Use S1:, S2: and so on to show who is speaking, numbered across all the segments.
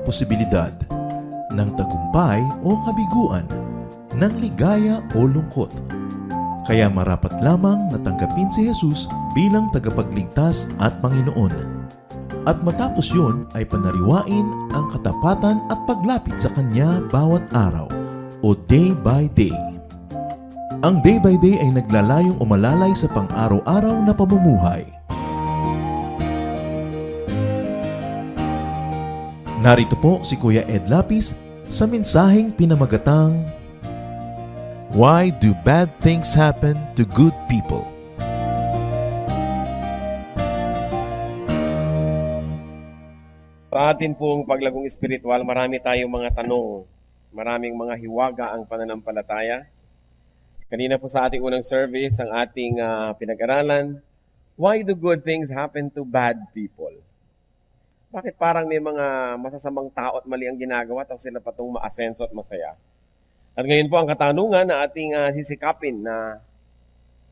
S1: posibilidad ng tagumpay o kabiguan, ng ligaya o lungkot. Kaya marapat lamang na tanggapin si Jesus bilang tagapagligtas at Panginoon. At matapos yun ay panariwain ang katapatan at paglapit sa Kanya bawat araw o day by day. Ang day by day ay naglalayong umalalay sa pang-araw-araw na pamumuhay. Narito po si Kuya Ed Lapis sa mensaheng pinamagatang Why Do Bad Things Happen to Good People?
S2: Sa atin pong paglagong espiritual, marami tayong mga tanong. Maraming mga hiwaga ang pananampalataya. Kanina po sa ating unang service, ang ating pinag-aralan, why do good things happen to bad people? Bakit parang may mga masasamang tao at mali ang ginagawa tapos sila patong maasenso at masaya? At ngayon po ang katanungan na ating sisikapin na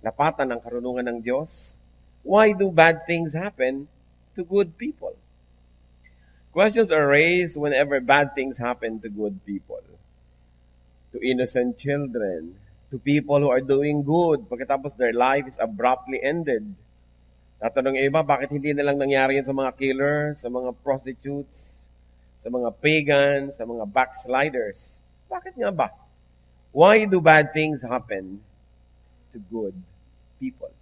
S2: lapatan ng karunungan ng Diyos, why do bad things happen to good people? Questions are raised whenever bad things happen to good people. To innocent children, to people who are doing good, pagkatapos their life is abruptly ended. Tatanong iba, bakit hindi na lang nangyari yan sa mga killers, sa mga prostitutes, sa mga pagans, sa mga backsliders? Bakit nga ba? Why do bad things happen to good people?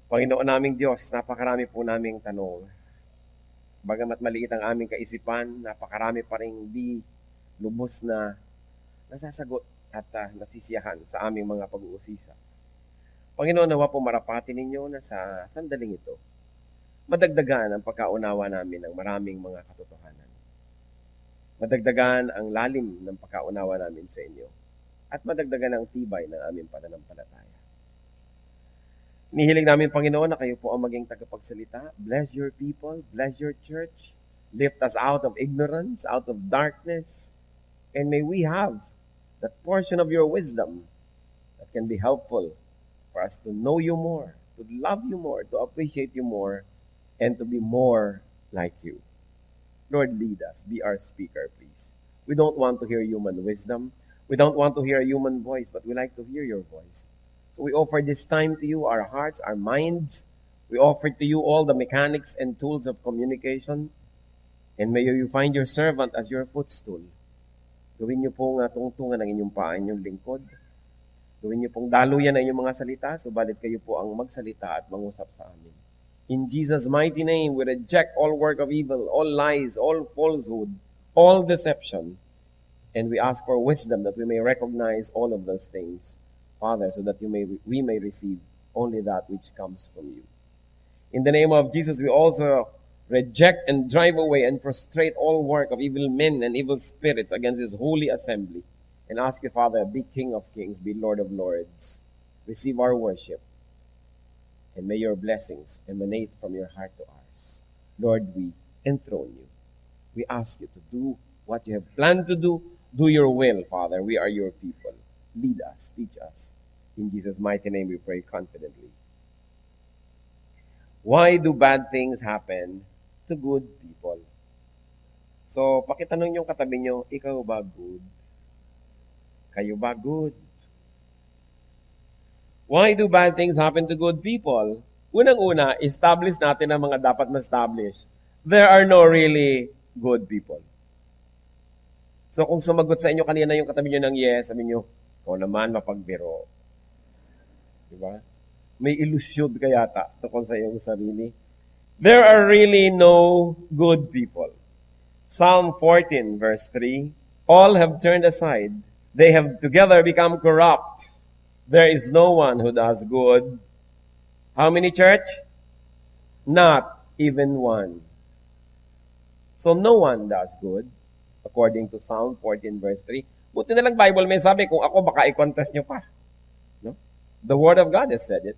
S2: Panginoon naming Diyos, napakarami po naming tanong. Bagamat maliit ang aming kaisipan, napakarami pa rin di lubos na nasasagot at nasisiyahan sa aming mga pag-uusisa. Panginoon, nawa po marapatin ninyo na sa sandaling ito, madagdagan ang pagkaunawa namin ng maraming mga katotohanan. Madagdagan ang lalim ng pagkaunawa namin sa inyo at madagdagan ang tibay ng aming pananampalataya. Nihiling namin, Panginoon, na kayo po ang maging tagapagsalita. Bless your people, bless your church. Lift us out of ignorance, out of darkness. And may we have that portion of your wisdom that can be helpful for us to know you more, to love you more, to appreciate you more, and to be more like you. Lord, lead us. Be our speaker, please. We don't want to hear human wisdom. We don't want to hear a human voice, but we like to hear your voice. So we offer this time to you, our hearts, our minds. We offer to you all the mechanics and tools of communication. And may you find your servant as your footstool. Gawin niyo pong tungtungan ang inyong paa, inyong lingkod. Gawin niyo pong daluyan ang inyong mga salita, subalit kayo po ang magsalita at mangusap sa amin. In Jesus' mighty name, we reject all work of evil, all lies, all falsehood, all deception. And we ask for wisdom that we may recognize all of those things, Father, so that we may receive only that which comes from you. In the name of Jesus, we also reject and drive away and frustrate all work of evil men and evil spirits against His holy assembly. And ask you, Father, be King of kings, be Lord of lords. Receive our worship. And may your blessings emanate from your heart to ours. Lord, we enthrone you. We ask you to do what you have planned to do. Do your will, Father. We are your people. Lead us, teach us. In Jesus' mighty name we pray confidently. Why do bad things happen to good people? So, pakitanong yung katabi nyo, ikaw ba good? Kayo ba good? Why do bad things happen to good people? Unang-una, establish natin ang mga dapat ma-establish. There are no really good people. So, kung sumagot sa inyo kanina yung katabi nyo ng yes, sabi nyo, ikaw naman mapagbiro. Diba? May ilusyon ka yata tungkol sa iyong sarili. There are really no good people. Psalm 14 verse 3, all have turned aside. They have together become corrupt. There is no one who does good. How many, church? Not even one. So no one does good, according to Psalm 14 verse 3. Buti na lang Bible may sabi, kung ako baka i-contest nyo pa. No? The Word of God has said it.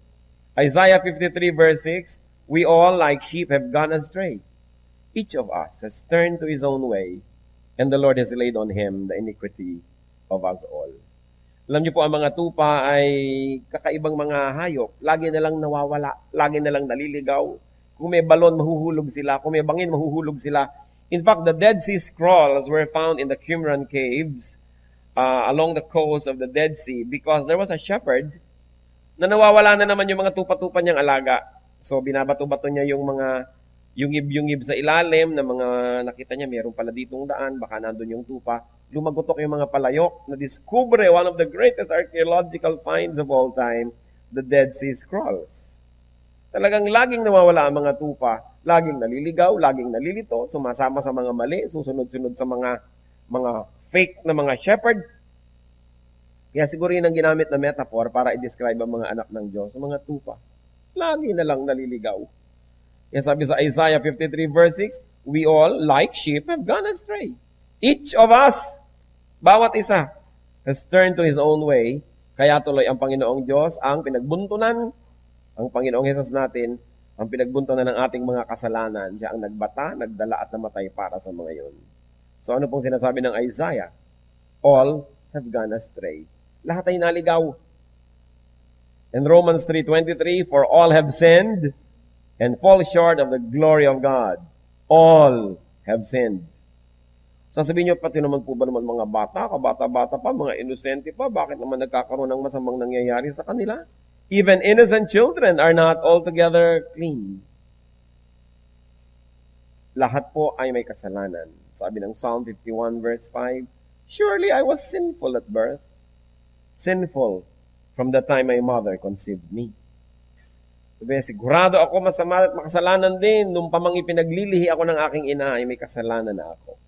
S2: Isaiah 53 verse 6, we all like sheep have gone astray. Each of us has turned to his own way, and the Lord has laid on him the iniquity of us all. Alam niyo po, ang mga tupa ay kakaibang mga hayop. Lagi na lang nawawala, lagi na lang naliligaw. Kung may balon, mahuhulog sila. Kung may bangin, mahuhulog sila. In fact, the Dead Sea Scrolls were found in the Qumran caves along the coast of the Dead Sea because there was a shepherd na nawawala na naman yung mga tupa-tupa niyang alaga. So, binabato-bato niya yung mga yungib-yungib sa ilalim na mga nakita niya, mayroon pala ditong daan, baka nandun yung tupa. Lumagotok yung mga palayok na discover one of the greatest archaeological finds of all time, the Dead Sea Scrolls. Talagang laging nawawala ang mga tupa, laging naliligaw, laging nalilito, sumasama sa mga mali, susunod-sunod sa mga fake na mga shepherd. Kaya siguro yun ang ginamit na metaphor para i-describe ang mga anak ng Diyos, mga tupa. Lagi na lang naliligaw. Kaya sabi sa Isaiah 53 verse 6, we all, like sheep, have gone astray. Each of us, bawat isa, has turned to his own way. Kaya tuloy ang Panginoong Diyos ang pinagbuntunan, ang Panginoong Hesus natin, ang pinagbuntunan ng ating mga kasalanan. Siya ang nagbata, nagdala at namatay para sa mga yun. So ano pong sinasabi ng Isaiah? All have gone astray. Lahat ay naligaw. In Romans 3:23, for all have sinned and fall short of the glory of God. All have sinned. Sasabihin niyo, pati naman po ba naman mga bata, kabata-bata pa, mga inosente pa, bakit naman nagkakaroon ng masamang nangyayari sa kanila? Even innocent children are not altogether clean. Lahat po ay may kasalanan. Sabi ng Psalm 51 verse 5, surely I was sinful at birth, sinful from the time my mother conceived me. Sabi, sigurado ako masama at makasalanan din. Nung pamang ipinaglilihi ako ng aking ina, ay may kasalanan na ako.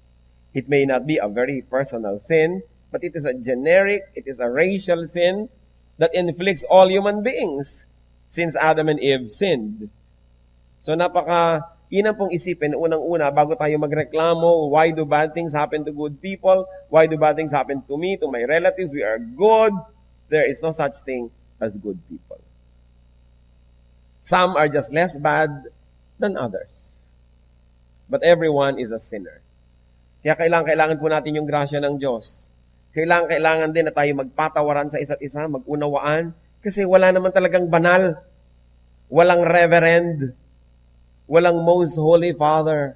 S2: It may not be a very personal sin, but it is a generic, it is a racial sin that inflicts all human beings since Adam and Eve sinned. So inam pong isipin, unang-una, bago tayo magreklamo, why do bad things happen to good people? Why do bad things happen to me, to my relatives? We are good. There is no such thing as good people. Some are just less bad than others. But everyone is a sinner. Kaya kailangan po natin yung grasya ng Diyos. Kailangan din na tayo magpatawaran sa isa't isa, mag-unawaan, kasi wala naman talagang banal. Walang reverend. Walang most holy father.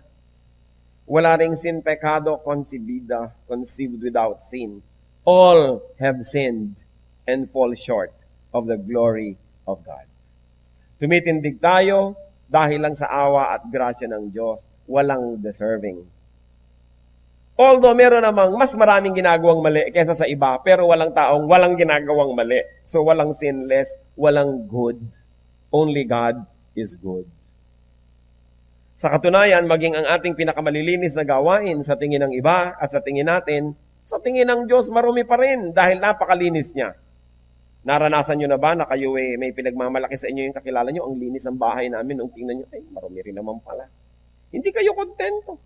S2: Wala ring sin pecado concebida, conceived without sin. All have sinned and fall short of the glory of God. Tumitindig tayo dahil lang sa awa at grasya ng Diyos. Walang deserving. Although meron namang mas maraming ginagawang mali kaysa sa iba, pero walang taong walang ginagawang mali. So walang sinless, walang good. Only God is good. Sa katunayan, maging ang ating pinakamalilinis na gawain sa tingin ng iba at sa tingin natin, sa tingin ng Diyos marumi pa rin dahil napakalinis niya. Naranasan nyo na ba na kayo may pinagmamalaki sa inyo yung kakilala nyo, ang linis ng bahay namin, nung tingnan nyo, ay marumi rin naman pala. Hindi kayo kontento.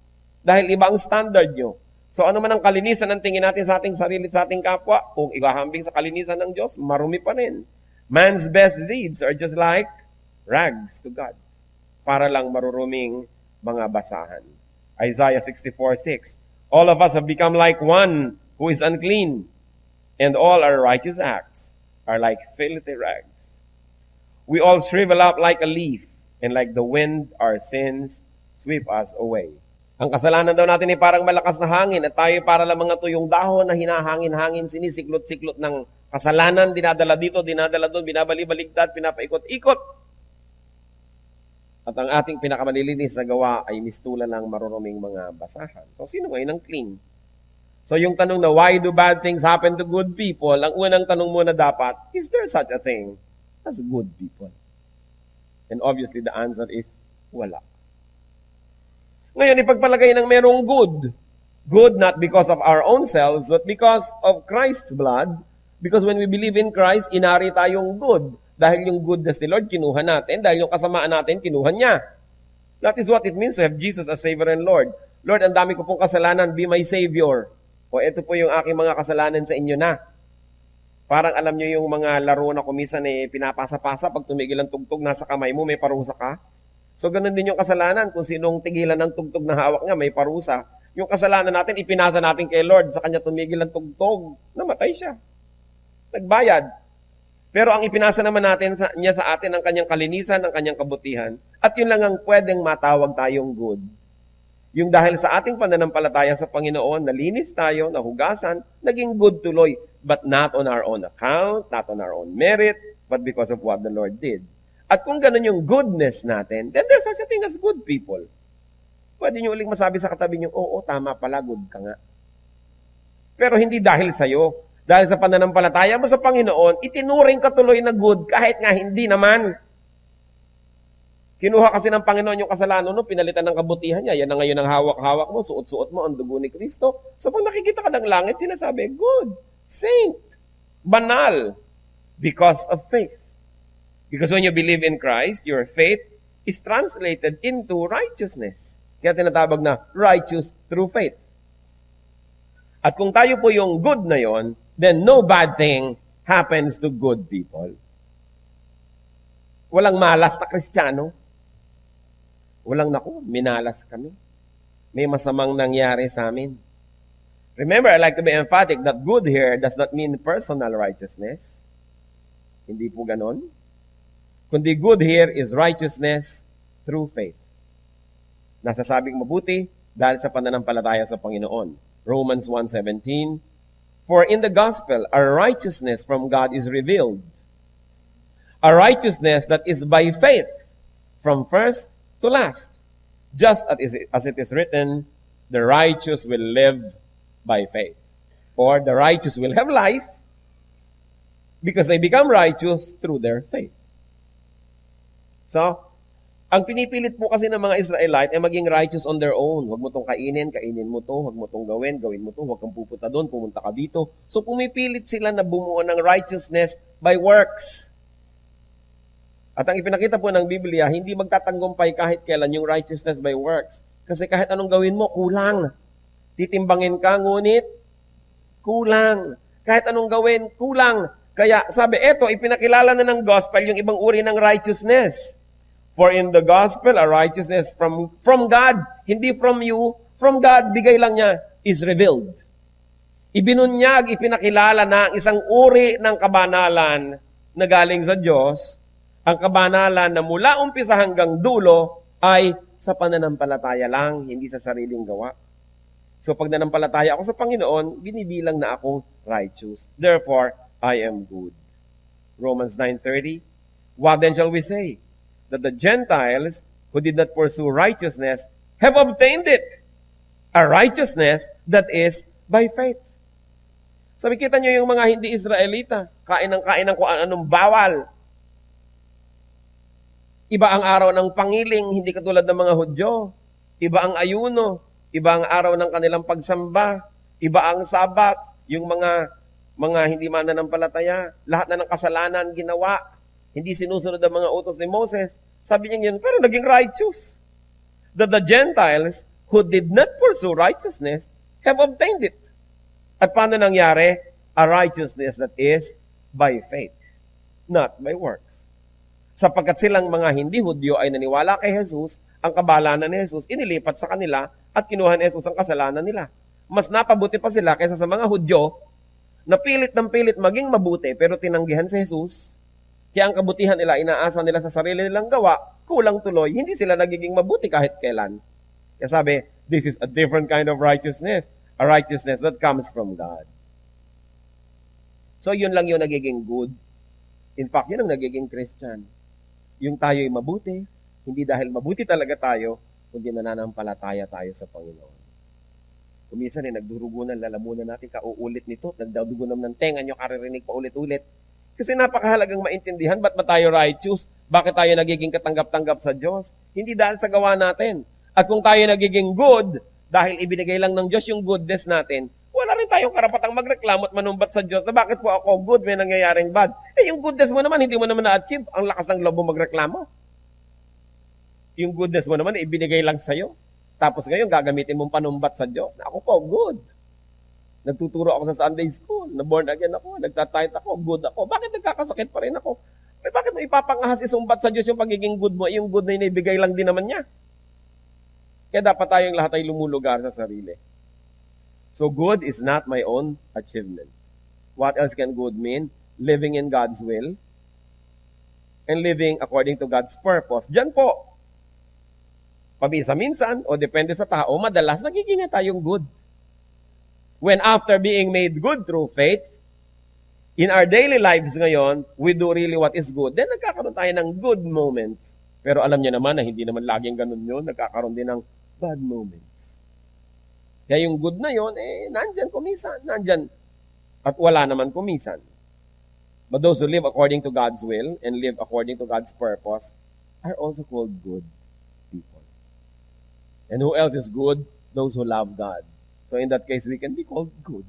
S2: Dahil iba ang standard nyo. So ano man ang kalinisan ng tingin natin sa ating sarili at sa ating kapwa, kung ihahambing sa kalinisan ng Diyos, marumi pa rin. Man's best deeds are just like rags to God. Para lang maruruming mga basahan. Isaiah 64:6. All of us have become like one who is unclean, and all our righteous acts are like filthy rags. We all shrivel up like a leaf, and like the wind, our sins sweep us away. Ang kasalanan daw natin ay parang malakas na hangin at tayo para lang mga tuyong dahon na hinahangin-hangin, sinisiklot-siklot ng kasalanan, dinadala dito, dinadala doon, binabali-baligtad, pinapaikot-ikot. At ang ating pinakamalilinis na gawa ay mistulan ng maruruming mga basahan. So, sino ngayon ang clean? So, yung tanong na, why do bad things happen to good people? Ang unang tanong muna dapat, is there such a thing as good people? And obviously, the answer is, wala. Ngayon, ipagpalagay ng merong good. Good not because of our own selves, but because of Christ's blood. Because when we believe in Christ, inari tayong good. Dahil yung goodness ni Lord, kinuha natin. Dahil yung kasamaan natin, kinuha niya. That is what it means to have Jesus as Savior and Lord. Lord, ang dami ko pong kasalanan, be my Savior. O ito po yung aking mga kasalanan sa inyo na. Parang alam nyo yung mga laro na kumisan pinapasa-pasa, pag tumigil ang tugtog, nasa kamay mo, may parusa ka. So, ganun din yung kasalanan. Kung sinong tigilan ng tugtog na hawak niya, may parusa. Yung kasalanan natin, ipinasa natin kay Lord. Sa kanya tumigil ang tugtog, namatay siya. Nagbayad. Pero ang ipinasa naman natin niya sa atin, ang kanyang kalinisan, ang kanyang kabutihan. At yun lang ang pwedeng matawag tayong good. Yung dahil sa ating pananampalataya sa Panginoon, nalinis tayo, nahugasan, naging good tuloy, but not on our own account, not on our own merit, but because of what the Lord did. At kung ganun yung goodness natin, then there's such a thing as good people. Pwede nyo uling masabi sa katabi nyo, oo, tama pala, good ka nga. Pero hindi dahil sa'yo. Dahil sa pananampalataya mo sa Panginoon, itinuring ka tuloy na good kahit nga hindi naman. Kinuha kasi ng Panginoon yung kasalanan no, pinalitan ng kabutihan niya. Yan na ngayon ang hawak-hawak mo, suot-suot mo ang dugo ni Kristo. So pag nakikita ka ng langit, sinasabi, good, saint, banal, because of faith. Because when you believe in Christ, your faith is translated into righteousness. Kaya tinatawag na righteous through faith. At kung tayo po yung good na yon, then no bad thing happens to good people. Walang malas na Kristiyano. Walang naku, minalas kami. May masamang nangyari sa amin. Remember, I like to be emphatic that good here does not mean personal righteousness. Hindi po ganon. Kundi good here is righteousness through faith. Nasasabing mabuti dahil sa pananampalataya sa Panginoon. Romans 1:17, for in the gospel, our righteousness from God is revealed. A righteousness that is by faith from first to last. Just as it is written, the righteous will live by faith. Or the righteous will have life because they become righteous through their faith. So, ang pinipilit po kasi ng mga Israelite ay maging righteous on their own. Huwag mo itong kainin mo to. Huwag mo itong gawin mo to. Huwag kang pupunta doon, pumunta ka dito. So, pumipilit sila na bumuo ng righteousness by works. At ang ipinakita po ng Biblia, hindi magtatanggumpay kahit kailan yung righteousness by works. Kasi kahit anong gawin mo, kulang. Titimbangin ka, ngunit kulang. Kahit anong gawin, kulang. Kaya sabi, eto, ipinakilala na ng gospel yung ibang uri ng righteousness. For in the gospel, a righteousness from God, hindi from you, from God, bigay lang niya, is revealed. Ibinunyag, ipinakilala na ang isang uri ng kabanalan na galing sa Diyos. Ang kabanalan na mula umpisa hanggang dulo ay sa pananampalataya lang, hindi sa sariling gawa. So pag nanampalataya ako sa Panginoon, binibilang na akong righteous. Therefore, I am good. Romans 9:30, what then shall we say? That the Gentiles who did not pursue righteousness have obtained it. A righteousness that is by faith. Sabi, kita nyo yung mga hindi Israelita, kain ng kung anong bawal. Iba ang araw ng pangiling, hindi katulad ng mga Hudyo. Iba ang ayuno, iba ang araw ng kanilang pagsamba, iba ang sabat, yung mga hindi mananampalataya, lahat na ng kasalanan ginawa, hindi sinusunod ang mga utos ni Moses. Sabi niya yun, pero naging righteous. That the Gentiles who did not pursue righteousness have obtained it. At paano nangyari? A righteousness that is by faith, not by works. Sapagkat silang mga hindi Hudyo ay naniwala kay Jesus, ang kabalanan ni Jesus inilipat sa kanila at kinuha ni Jesus ang kasalanan nila. Mas napabuti pa sila kaysa sa mga Hudyo na pilit ng pilit maging mabuti pero tinanggihan si Jesus. Kaya ang kabutihan nila, inaasa nila sa sarili nilang gawa, kulang tuloy, hindi sila nagiging mabuti kahit kailan. Kaya sabi, this is a different kind of righteousness, a righteousness that comes from God. So yun lang yung nagiging good. In fact, yun ang nagiging Christian. Yung tayo'y mabuti, hindi dahil mabuti talaga tayo, kundi nananampalataya tayo sa Panginoon. Kuminsan nagdurugunan, lalamunan natin, kauulit nito, nagdadugunan ng tenga nyo, karirinig pa ulit-ulit. Kasi napakahalagang maintindihan, ba't ba tayo righteous? Bakit tayo nagiging katanggap-tanggap sa Diyos? Hindi dahil sa gawa natin. At kung tayo nagiging good, dahil ibinigay lang ng Diyos yung goodness natin, wala rin tayong karapatang magreklamo at manumbat sa Diyos na bakit po ako good, may nangyayaring bad. Yung goodness mo naman, hindi mo naman na-achieve. Ang lakas ng loob mo magreklamo. Yung goodness mo naman, ibinigay lang sa'yo. Tapos ngayon, gagamitin mong panumbat sa Diyos na ako po, good. Nagtuturo ako sa Sunday school, na born again ako, nagtatayt ako, good ako. Bakit nagkakasakit pa rin ako? Bakit mo ipapangahas isumbat sa Diyos yung pagiging good mo? Yung good na inibigay lang din naman niya. Kaya dapat tayong lahat ay lumulugar sa sarili. So good is not my own achievement. What else can good mean? Living in God's will and living according to God's purpose. Diyan po Paminsan-minsan, o depende sa tao, madalas nagiging nga tayong good. When after being made good through faith, in our daily lives ngayon, we do really what is good. Then nagkakaroon tayo ng good moments. Pero alam niyo naman na hindi naman laging ganun yun. Nagkakaroon din ng bad moments. Kaya yung good na yun, nandyan kumisan. Nandyan. At wala naman kumisan. But those who live according to God's will and live according to God's purpose are also called good people. And who else is good? Those who love God. So in that case, we can be called good.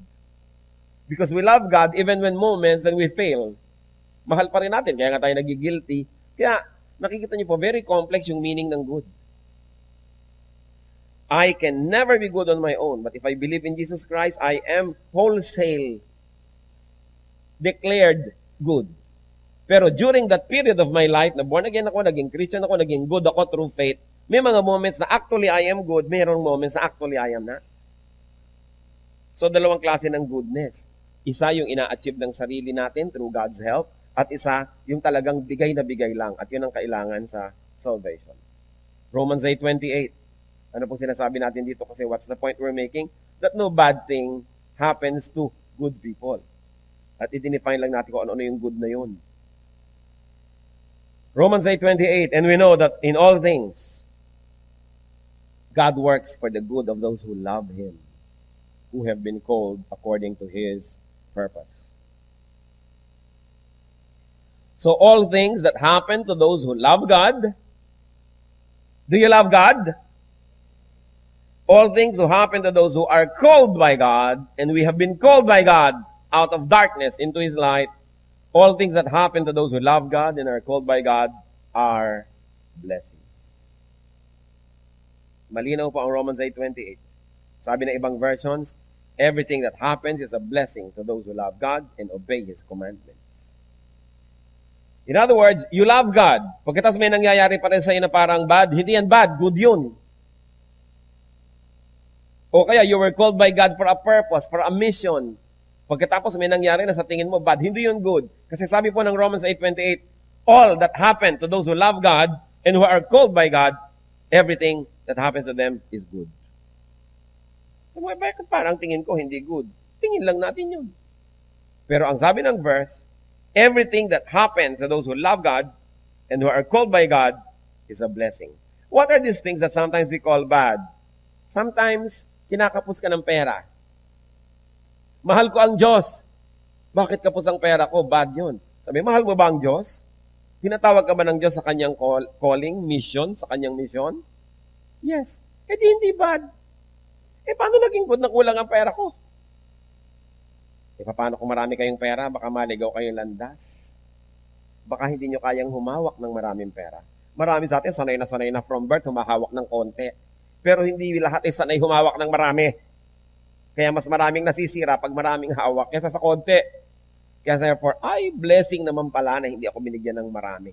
S2: Because we love God even when moments when we fail. Mahal pa rin natin, kaya nga tayo nagigilty. Kaya nakikita niyo po, very complex yung meaning ng good. I can never be good on my own, but if I believe in Jesus Christ, I am wholesale declared good. Pero during that period of my life, na born again ako, naging Christian ako, naging good ako through faith, may mga moments na actually I am good, mayroong moments na actually I am not. So, dalawang klase ng goodness. Isa yung ina-achieve ng sarili natin through God's help, at isa yung talagang bigay na bigay lang, at yun ang kailangan sa salvation. Romans 8:28. Ano pong sinasabi natin dito? Kasi what's the point we're making? That no bad thing happens to good people. At i-define lang natin kung ano-ano yung good na yun. Romans 8:28, and we know that in all things, God works for the good of those who love Him, who have been called according to His purpose. So all things that happen to those who love God, do you love God? All things who happen to those who are called by God, and we have been called by God out of darkness into His light, all things that happen to those who love God and are called by God are blessings. Malinaw po ang Romans 8:28. Sabi ng ibang versions, everything that happens is a blessing to those who love God and obey His commandments. In other words, you love God. Pagkatapos may nangyayari pa rin sa iyo na parang bad, hindi yan bad, good yun. O kaya you were called by God for a purpose, for a mission. Pagkatapos may nangyari na sa tingin mo bad, hindi yun good. Kasi sabi po ng Romans 8:28, all that happen to those who love God and who are called by God, everything that happens to them is good. So, bakit parang tingin ko hindi good? Tingin lang natin yun. Pero ang sabi ng verse, everything that happens to those who love God and who are called by God is a blessing. What are these things that sometimes we call bad? Sometimes, kinakapos ka ng pera. Mahal ko ang Diyos. Bakit kapos ang pera ko? Bad yun. Sabi, mahal mo ba ang Diyos? Tinatawag ka ba ng Diyos sa kanyang calling, mission, sa kanyang mission? Yes. Hindi bad. Paano naging good na kulang ang pera ko? Paano kung marami kayong pera, baka maligaw kayong landas? Baka hindi nyo kayang humawak ng maraming pera. Marami sa atin, sanay na from birth, humahawak ng konti. Pero hindi lahat sanay humawak ng marami. Kaya mas maraming nasisira pag maraming hawak kaysa sa konti. Kaya therefore, blessing naman pala na hindi ako binigyan ng marami.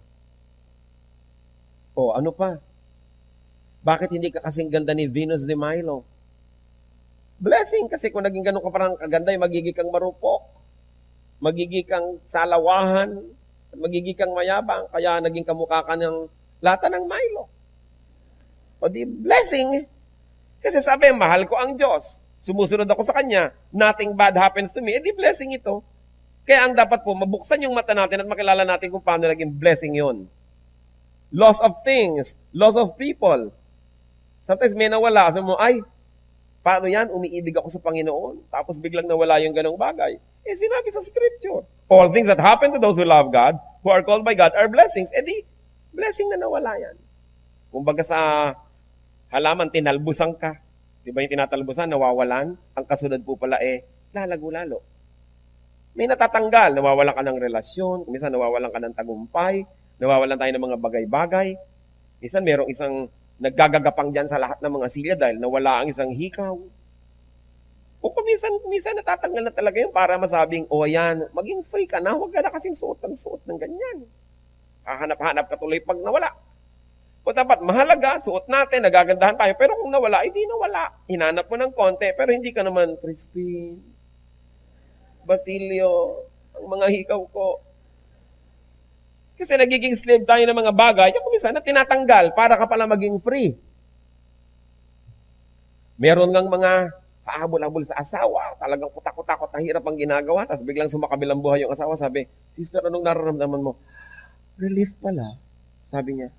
S2: O, ano pa? Bakit hindi ka kasing ganda ni Venus de Milo? Blessing, kasi kung naging ganun ka parang kaganda, magiging kang marupok, magiging kang salawahan, magiging kang mayabang, kaya naging kamukha ka ng lata ng Milo. O di, blessing. Kasi sabi, mahal ko ang Diyos. Sumusunod ako sa Kanya. Nothing bad happens to me. Di blessing ito. Kaya ang dapat po, mabuksan yung mata natin at makilala natin kung paano naging blessing yon. Loss of things, loss of people. Sometimes may nawala. Sabi mo, paano yan? Umiibig ako sa Panginoon. Tapos biglang nawala yung ganong bagay. Sinabi sa Scripture. All things that happen to those who love God, who are called by God, are blessings. Di, blessing na nawala yan. Kumbaga sa halaman, tinalbusan ka. Diba yung tinatalbusan, nawawalan? Ang kasunod po pala lalago lalo. May natatanggal, nawawalan ka ng relasyon, minsan nawawalan ka ng tagumpay, nawawalan tayo ng mga bagay-bagay. Minsan merong isang naggagagapang dyan sa lahat ng mga silya dahil nawala ang isang hikaw. O minsan natatanggal na talaga yun para masabing, ayan, maging free ka na, huwag ka na kasing suot ng ganyan. Hahanap-hanap ka tuloy pag nawala. O dapat mahalaga, suot natin, nagagandahan tayo, pero kung nawala, hindi nawala. Hinanap mo ng konti, pero hindi ka naman, Crispin, Basilio, ang mga hikaw ko. Kasi nagiging slave tayo ng mga bagay, yung minsan na tinatanggal para ka pala maging free. Meron ngang mga pahabol-habol sa asawa, talagang kutakot-takot na hirap ang ginagawa, tapos biglang sumakabilang buhay yung asawa, sabi, "Sister, anong nararamdaman mo?" "Relief pala," sabi niya.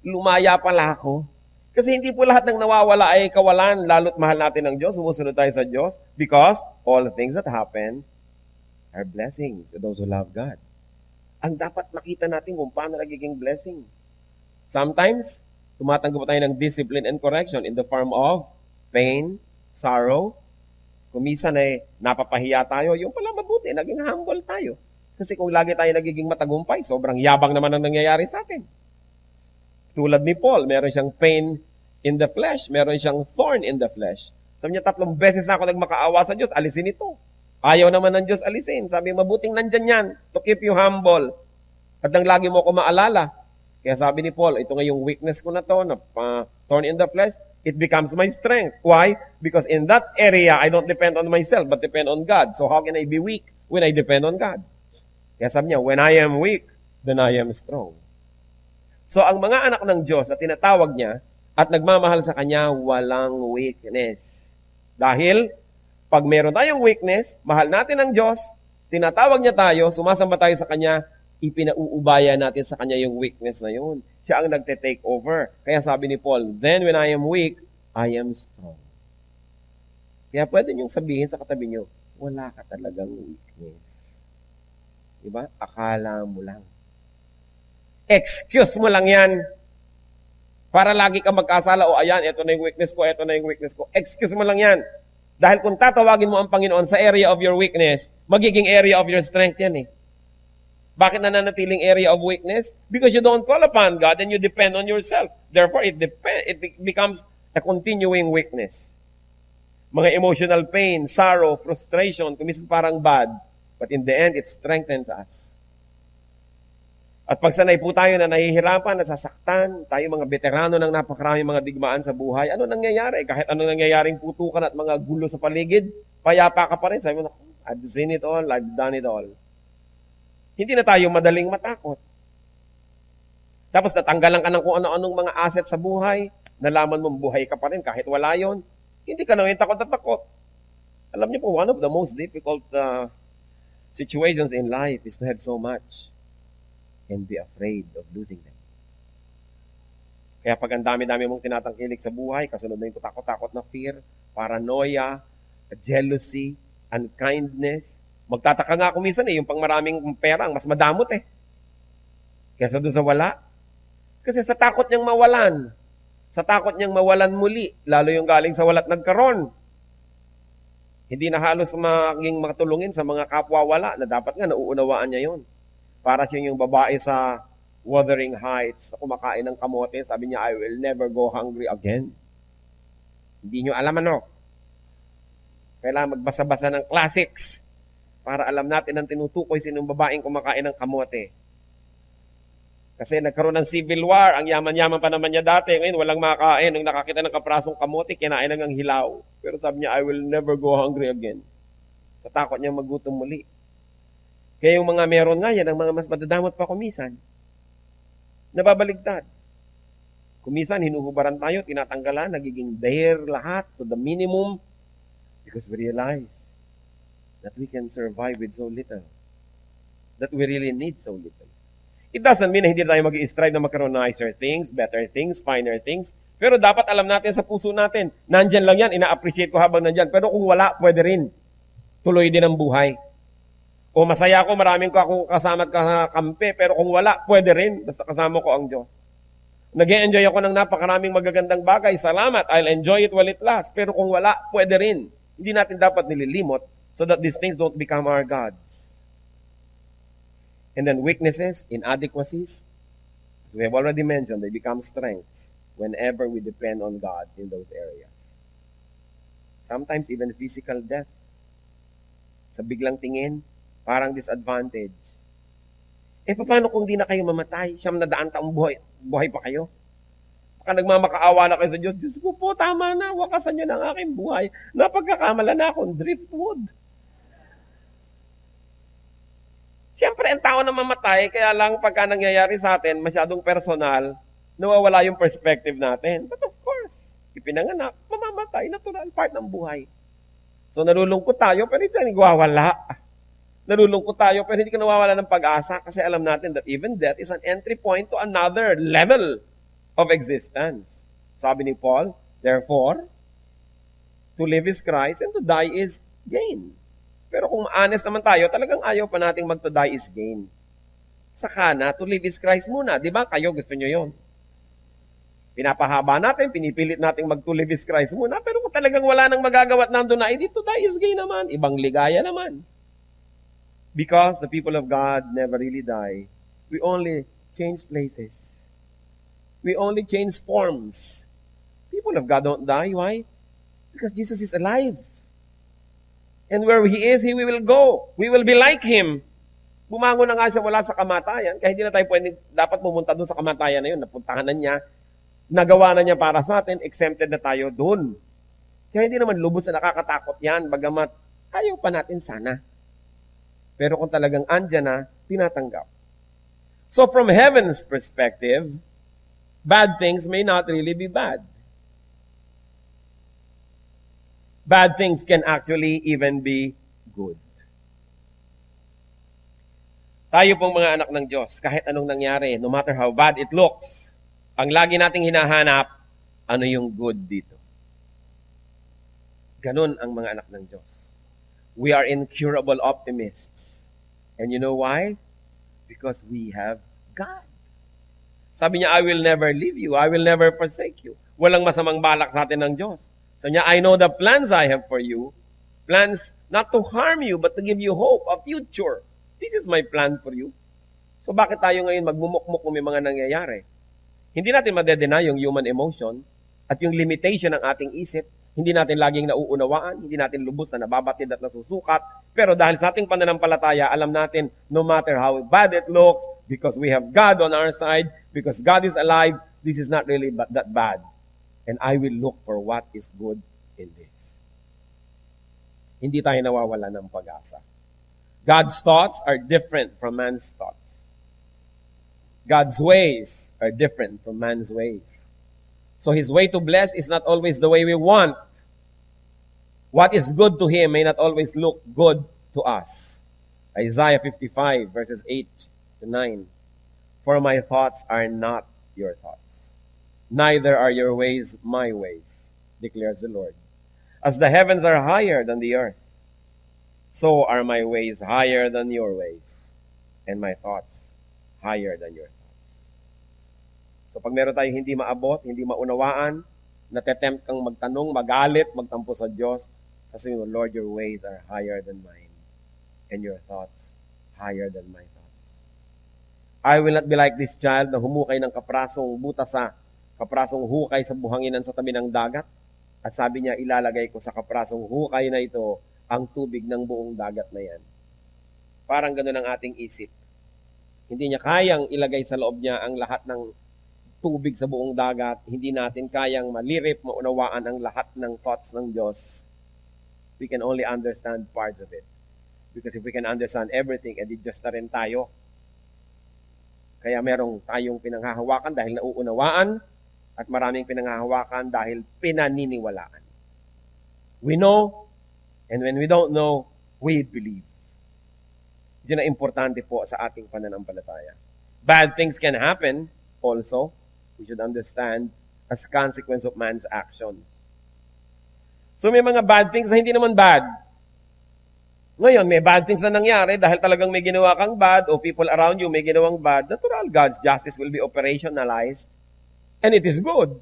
S2: "Lumaya pala ako." Kasi hindi po lahat ng nawawala ay kawalan, lalo't mahal natin ang Diyos, sumusunod tayo sa Diyos, because all the things that happen are blessings to those who love God. Ang dapat makita natin kung paano nagiging blessing. Sometimes, tumatanggap tayo ng discipline and correction in the form of pain, sorrow. Kumisan ay napapahiya tayo, yung pala mabuti, naging humble tayo. Kasi kung lagi tayo nagiging matagumpay, sobrang yabang naman ang nangyayari sa atin. Tulad ni Paul, meron siyang pain in the flesh, meron siyang thorn in the flesh. Sabi niya, 3 beses na ako nagmakaawa sa Diyos, alisin ito. Ayaw naman ng Diyos alisin. Sabi, mabuting nandyan yan to keep you humble. At nang lagi mo ako maalala. Kaya sabi ni Paul, ito nga yung weakness ko na to, na thorn in the flesh, it becomes my strength. Why? Because in that area, I don't depend on myself, but depend on God. So how can I be weak when I depend on God? Kaya sabi niya, when I am weak, then I am strong. So ang mga anak ng Diyos na tinatawag niya at nagmamahal sa Kanya, walang weakness. Dahil, pag meron tayong weakness, mahal natin ang Diyos, tinatawag niya tayo, sumasamba tayo sa Kanya, ipinauubaya natin sa Kanya yung weakness na yun. Siya ang nagte-take over. Kaya sabi ni Paul, then when I am weak, I am strong. Kaya pwede niyong sabihin sa katabi niyo, wala ka talagang weakness. Diba? Akala mo lang. Excuse mo lang yan. Para lagi ka magkasala, o ayan, ito na yung weakness ko, ito na yung weakness ko. Excuse mo lang yan. Dahil kung tatawagin mo ang Panginoon sa area of your weakness, magiging area of your strength yan eh. Bakit nananatiling area of weakness? Because you don't call upon God and you depend on yourself. Therefore, it becomes a continuing weakness. Mga emotional pain, sorrow, frustration, kumisan parang bad, but in the end, it strengthens us. At pag sanay po tayo na nahihirapan, nasasaktan, tayo mga veterano ng napakaraming mga digmaan sa buhay, ano nangyayari? Kahit ano nangyayaring putukan at mga gulo sa paligid, payapa ka pa rin. Sabi mo, I've seen it all, I've done it all. Hindi na tayo madaling matakot. Tapos natanggalan ka ng kung ano-anong mga asset sa buhay, nalaman mong buhay ka pa rin kahit wala yon, hindi ka naman takot na takot. Alam niyo po, one of the most difficult situations in life is to have so much and be afraid of losing them. Kaya pag ang dami-dami mong tinatangkilik sa buhay, kasunod na yung takot-takot na fear, paranoia, jealousy, unkindness. Magtataka nga ako minsan yung pang maraming pera, ang mas madamot eh. Kesa doon sa wala. Kasi sa takot niyang mawalan, sa takot niyang mawalan muli, lalo yung galing sa wala't nagkaroon. Hindi na halos maging matulungin sa mga kapwa wala na dapat nga nauunawaan niya yon. Para siya yung babae sa Wuthering Heights, kumakain ng kamote, sabi niya, I will never go hungry again. Hindi nyo alam ano. Kailangan magbasa-basa ng classics para alam natin ang tinutukoy sinong babaeng kumakain ng kamote. Kasi nagkaroon ng civil war, ang yaman-yaman pa naman niya dati, ngayon walang makain. Nung nakakita ng kaprasong kamote, kinain ng hilaw. Pero sabi niya, I will never go hungry again. Sa takot niya magutom muli. Kaya yung mga meron nga yan, ang mga mas madadamot pa kumisan, nababaligtad. Kumisan, hinuhubaran tayo, tinatanggalan, nagiging bare lahat to the minimum because we realize that we can survive with so little. That we really need so little. It doesn't mean na hindi tayo mag-i-strive na magkaroon ng nicer things, better things, finer things. Pero dapat alam natin sa puso natin, nandyan lang yan, ina-appreciate ko habang nandyan. Pero kung wala, pwede rin. Tuloy din ang buhay. O masaya ako, maraming ko akong kasama at kampe, pero kung wala, pwede rin. Basta kasama ko ang Diyos. Nag-e-enjoy ako ng napakaraming magagandang bagay. Salamat, I'll enjoy it while it lasts. Pero kung wala, pwede rin. Hindi natin dapat nililimot so that these things don't become our gods. And then weaknesses, inadequacies, as we have already mentioned, they become strengths whenever we depend on God in those areas. Sometimes even physical death. Sa biglang tingin, parang disadvantage. Paano kung di na kayo mamatay? 9 taong buhay pa kayo? Baka nagmamakaawa na kayo sa Diyos. Diyos ko po, tama na. Wakasan niyo ng aking buhay. Napagkakamala na akong driftwood. Siyempre, ang tao na mamatay, kaya lang pagka nangyayari sa atin, masyadong personal, nawawala yung perspective natin. But of course, ipinanganak, mamamatay, natural, part ng buhay. So nalulungkot tayo, pero hindi tayo nagwawala. Nalulungkot tayo, pero hindi ka nawawala ng pag-asa kasi alam natin that even death is an entry point to another level of existence. Sabi ni Paul, therefore, to live is Christ and to die is gain. Pero kung honest naman tayo, talagang ayaw pa nating mag-to die is gain. Saka na, to live is Christ muna. Di ba? Kayo gusto nyo yon. Pinapahaba natin, pinipilit natin mag-to live is Christ muna, pero kung talagang wala nang magagawa at nandun na, eh, to die is gain naman. Ibang ligaya naman. Because the people of God never really die. We only change places. We only change forms. People of God don't die. Why? Because Jesus is alive. And where He is, we will go. We will be like Him. Bumangon na nga siya wala sa kamatayan, kaya hindi na tayo dapat pumunta doon sa kamatayan na yun. Napuntahan na niya, nagawa na niya para sa atin, exempted na tayo doon. Kaya hindi naman lubos na nakakatakot yan, bagamat ayaw pa natin sana. Pero kung talagang andyan na, tinatanggap. So from heaven's perspective, bad things may not really be bad. Bad things can actually even be good. Tayo pong mga anak ng Diyos, kahit anong nangyari, no matter how bad it looks, ang lagi nating hinahanap, ano yung good dito. Ganun ang mga anak ng Diyos. We are incurable optimists. And you know why? Because we have God. Sabi niya, I will never leave you. I will never forsake you. Walang masamang balak sa atin ng Diyos. Sabi niya, I know the plans I have for you. Plans not to harm you, but to give you hope, a future. This is my plan for you. So bakit tayo ngayon magmumukmuk kung may mga nangyayari? Hindi natin madedena yung human emotion at yung limitation ng ating isip. Hindi natin laging nauunawaan, hindi natin lubos na nababatid at nasusukat. Pero dahil sa ating pananampalataya, alam natin, no matter how bad it looks, because we have God on our side, because God is alive, this is not really that bad. And I will look for what is good in this. Hindi tayo nawawala ng pag-asa. God's thoughts are different from man's thoughts. God's ways are different from man's ways. So His way to bless is not always the way we want. What is good to Him may not always look good to us. Isaiah 55 verses 8 to 9. For my thoughts are not your thoughts, neither are your ways my ways, declares the Lord. As the heavens are higher than the earth, so are my ways higher than your ways, and my thoughts higher than your thoughts. So pag meron tayong hindi maabot, hindi maunawaan, natetempt kang magtanong, magalit, magtampo sa Diyos, sasabihin mo, Lord, your ways are higher than mine, and your thoughts higher than my thoughts. I will not be like this child na humukay ng kaprasong butas sa kaprasong hukay sa buhanginan sa tabi ng dagat. At sabi niya, ilalagay ko sa kaprasong hukay na ito ang tubig ng buong dagat na yan. Parang gano'n ang ating isip. Hindi niya kayang ilagay sa loob niya ang lahat ng tubig sa buong dagat. Hindi natin kayang malirip, maunawaan ang lahat ng thoughts ng Diyos. We can only understand parts of it. Because if we can understand everything, edi Diyos na rin tayo. Kaya merong tayong pinanghahawakan dahil nauunawaan at maraming pinanghahawakan dahil pinaniniwalaan. We know. And when we don't know, we believe. Yun ang importante po sa ating pananampalataya. Bad things can happen also, we should understand, as a consequence of man's actions. So may mga bad things na hindi naman bad. Ngayon, may bad things na nangyari dahil talagang may ginawa kang bad o people around you may ginawang bad. Natural, God's justice will be operationalized. And it is good.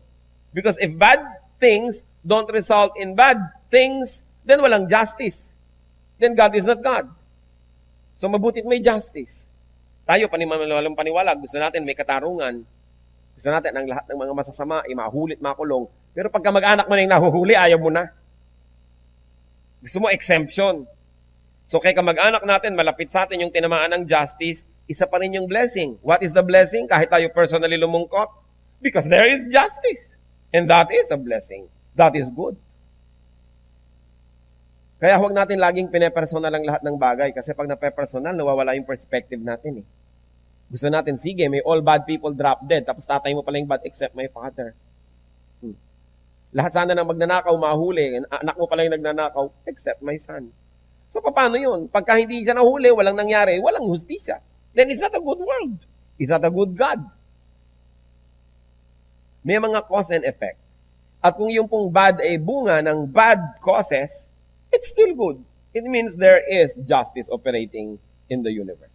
S2: Because if bad things don't result in bad things, then walang justice. Then God is not God. So mabutit may justice. Tayo, walang paniwala, gusto natin may katarungan. Gusto natin ang lahat ng mga masasama, mahulit, makulong. Pero pagka mag-anak mo na yung nahuhuli, ayaw mo na. Gusto mo exemption. So kaya mag-anak natin, malapit sa atin yung tinamaan ng justice, isa pa rin yung blessing. What is the blessing? Kahit tayo personally lumungkot. Because there is justice. And that is a blessing. That is good. Kaya huwag natin laging pinepersonal ang lahat ng bagay kasi pag napepersonal, nawawala yung perspective natin eh. Gusto natin, sige, may all bad people drop dead, tapos tatay mo pala yung bad except my father. Lahat sana ng magnanakaw, mahuli. Anak mo pala yung nagnanakaw, except my son. So, paano yun? Pagka hindi siya nahuli, walang nangyari, walang hustisya. Then it's not a good world. It's not a good God. May mga cause and effect. At kung yung pong bad ay bunga ng bad causes, it's still good. It means there is justice operating in the universe.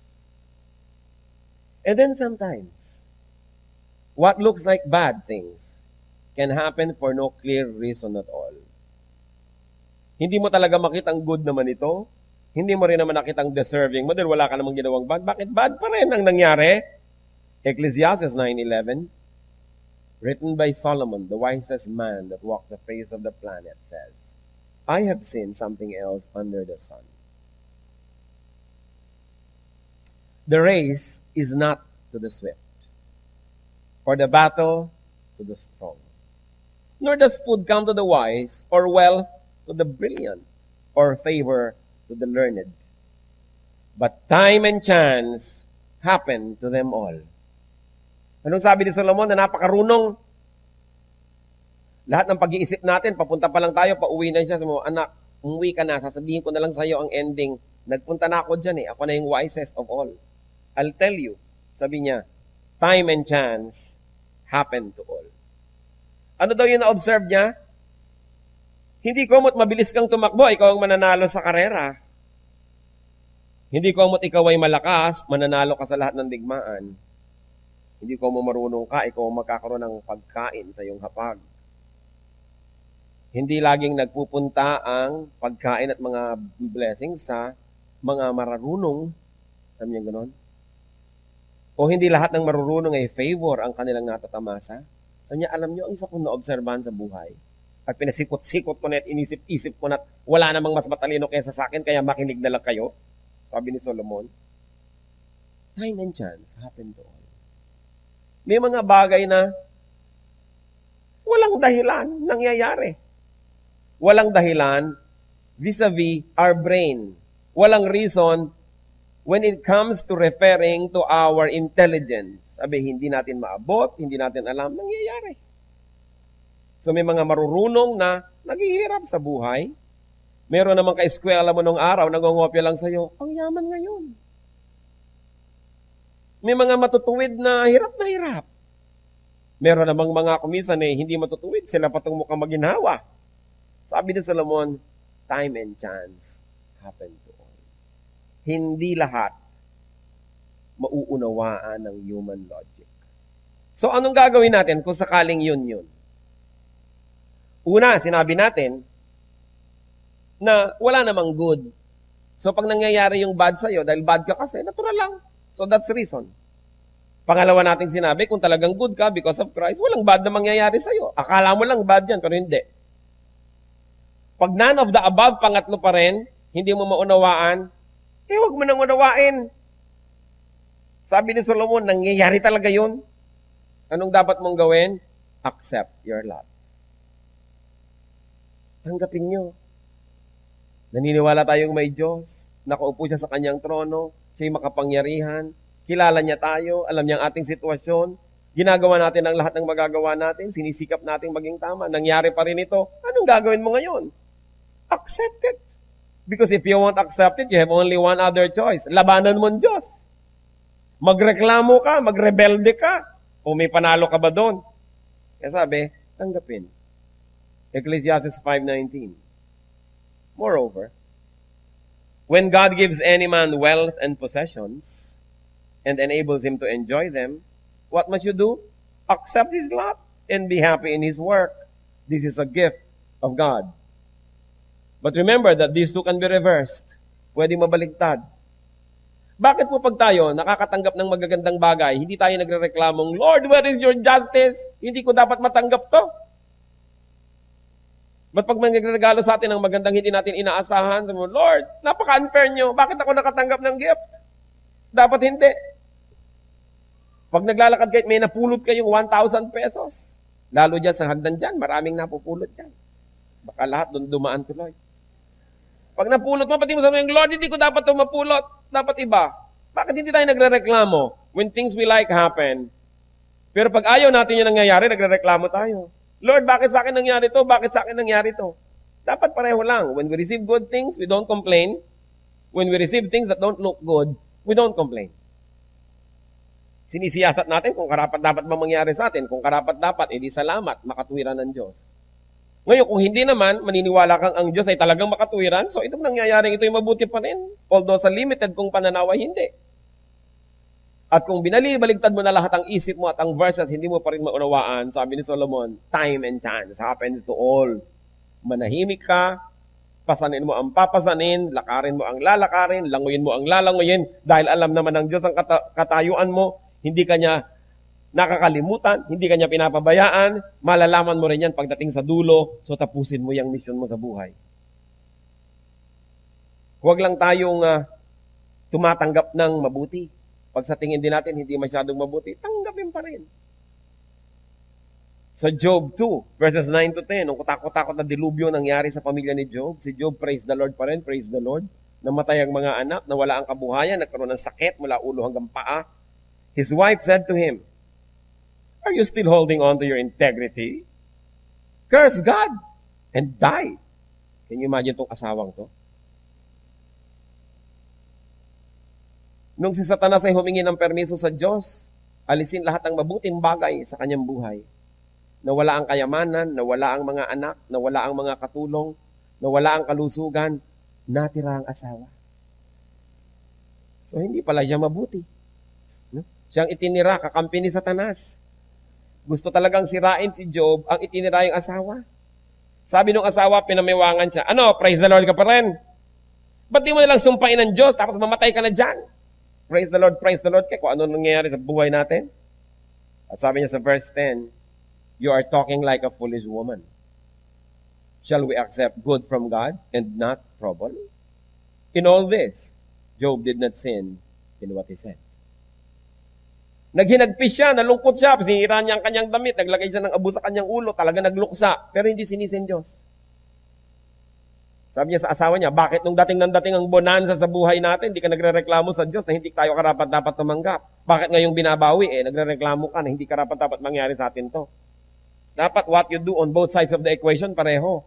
S2: And then sometimes, what looks like bad things can happen for no clear reason at all. Hindi mo talaga makitang good naman ito. Hindi mo rin naman nakitang deserving mo dahil wala ka namang ginawang bad. Bakit bad pa rin ang nangyari? Ecclesiastes 9:11, written by Solomon, the wisest man that walked the face of the planet, says, I have seen something else under the sun. The race is not to the swift, or the battle to the strong, nor does food come to the wise, or wealth to the brilliant, or favor to the learned. But time and chance happen to them all. Anong sabi ni Solomon na napakarunong? Lahat ng pag-iisip natin, papunta pa lang tayo, pauwi na siya. Sabi mo, anak, umuwi ka na, sasabihin ko na lang sa'yo ang ending. Nagpunta na ako dyan ako na yung wisest of all. I'll tell you, sabi niya, time and chance happen to all. Ano daw yung na-observe niya? Hindi komot mabilis kang tumakbo, ikaw ang mananalo sa karera. Hindi komot ikaw ay malakas, mananalo ka sa lahat ng digmaan. Hindi ko mo marunong ka, ikaw magkakaroon ng pagkain sa iyong hapag. Hindi laging nagpupunta ang pagkain at mga blessings sa mga mararunong. Alam niyo gano'n? O hindi lahat ng marurunong ay favor ang kanilang natatamasa. Sabi niya, alam niyo, ang isa kong na-obserbahan sa buhay, at pinasikot-sikot ko na at inisip-isip ko na wala namang mas matalino kaysa sa akin, kaya makinig na lang kayo. Sabi ni Solomon, time and chance happen to all. May mga bagay na walang dahilan nangyayari. Walang dahilan vis-a-vis our brain. Walang reason when it comes to referring to our intelligence. Sabi, hindi natin maabot, hindi natin alam, nangyayari. So may mga marurunong na naghihirap sa buhay. Meron namang ka-eskwela mo nung araw, nangongopya lang sa'yo, ang yaman ngayon. May mga matutuwid na hirap na hirap. Meron namang mga kumisan hindi matutuwid, sila patong mukhang maginhawa. Sabi ni Solomon, time and chance happen to all. Hindi lahat mauunawaan ng human logic. So anong gagawin natin kung sakaling yun? Una, sinabi natin na wala namang good. So pag nangyayari yung bad sa'yo, dahil bad ka kasi, natural lang. So that's the reason. Pangalawa natin sinabi, kung talagang good ka because of Christ, walang bad na mangyayari sa'yo. Akala mo lang bad yan, pero hindi. Pag none of the above, pangatlo pa rin, hindi mo maunawaan, huwag mo nang unawain. Sabi ni Solomon, nangyayari talaga yun. Anong dapat mong gawin? Accept your lot. Tanggapin nyo. Naniniwala tayong may Diyos. Nakaupo siya sa kanyang trono. Siya'y makapangyarihan. Kilala niya tayo. Alam niya ang ating sitwasyon. Ginagawa natin ang lahat ng magagawa natin. Sinisikap natin maging tama. Nangyari pa rin ito. Anong gagawin mo ngayon? Accept it. Because if you won't accept it, you have only one other choice. Labanan mo ang Diyos. Magreklamo ka, magrebelde ka. O may panalo ka ba doon? Kaya sabi, tanggapin. Ecclesiastes 5:19. Moreover, when God gives any man wealth and possessions and enables him to enjoy them, what must you do? Accept his lot and be happy in his work. This is a gift of God. But remember that these two can be reversed. Pwede mabaligtad. Bakit po pag tayo nakakatanggap ng magagandang bagay, hindi tayo nagre-reklamong, Lord, where is your justice? Hindi ko dapat matanggap to. Ba't pag may nagregalo sa atin ng magandang hindi natin inaasahan, sabi mo, Lord, napaka-unfair nyo. Bakit ako nakatanggap ng gift? Dapat hindi. Pag naglalakad kayo, may napulot kayong 1,000 pesos. Lalo dyan sa hagdan dyan, maraming napupulot dyan. Baka lahat doon dumaan tuloy. Pag napulot mo, pati mo sabihin, Lord, hindi ko dapat ito mapulot. Dapat iba. Bakit hindi tayo nagre-reklamo when things we like happen? Pero pag ayaw natin yung nangyayari, nagre-reklamo tayo. Lord, bakit sa akin nangyari to? Bakit sa akin nangyari to? Dapat pareho lang. When we receive good things, we don't complain. When we receive things that don't look good, we don't complain. Sinisiyasat natin kung karapat-dapat ba mangyari sa atin. Kung karapat-dapat, edi salamat, makatuwiran ng Diyos. Ngayon, kung hindi naman, maniniwala kang ang Diyos ay talagang makatuwiran, so itong nangyayaring ito ay mabuti pa rin. Although sa limited kong pananaw ay hindi. At kung binalibaligtad mo na lahat ang isip mo at ang verses, hindi mo pa rin maunawaan, sabi ni Solomon, time and chance happens to all. Manahimik ka, pasanin mo ang papasanin, lakarin mo ang lalakarin, languyin mo ang lalanguyin, dahil alam naman ng Diyos ang katayuan mo, hindi kanya nakakalimutan, hindi kanya pinapabayaan, malalaman mo rin yan pagdating sa dulo, so tapusin mo yung mission mo sa buhay. Huwag lang tayong tumatanggap ng mabuti. Pag sa tingin din natin hindi masyadong mabuti, tanggapin pa rin. Sa Job 2, verses 9 to 10, nung kutakot-takot na dilubyo nangyari sa pamilya ni Job, si Job, praise the Lord pa rin, praise the Lord. Namatay ang mga anak, nawala ang kabuhayan, nagkaroon ng sakit mula ulo hanggang paa. His wife said to him, "Are you still holding on to your integrity? Curse God and die." Can you imagine itong asawang to? Nung si Satanas ay humingi ng permiso sa Diyos, alisin lahat ng mabuting bagay sa kanyang buhay. Nawala ang kayamanan, nawala ang mga anak, nawala ang mga katulong, nawala ang kalusugan, natira ang asawa. So hindi pala siya mabuti. Siyang itinira, kakampi ni Satanas. Gusto talagang sirain si Job, ang itinira yung asawa. Sabi nung asawa, pinamiwangan siya, ano, praise the Lord ka pa rin? Ba't di mo nilang sumpain ng Diyos, tapos mamatay ka na dyan? Praise the Lord kaya kung ano nangyayari sa buhay natin. At sabi niya sa verse 10, "You are talking like a foolish woman. Shall we accept good from God and not trouble?" In all this, Job did not sin in what he said. Naghinagpis siya, nalungkot siya, sinira niya ang kanyang damit, naglagay siya ng abo sa kanyang ulo, talaga nagluksa, pero hindi sinisin Diyos. Sabi niya sa asawa niya, bakit nung dating ang bonanza sa buhay natin, hindi ka nagrereklamo sa Diyos na hindi tayo karapat-dapat tumanggap? Bakit ngayong binabawi, nagrereklamo ka na hindi karapat-dapat mangyari sa atin to? Dapat what you do on both sides of the equation, pareho.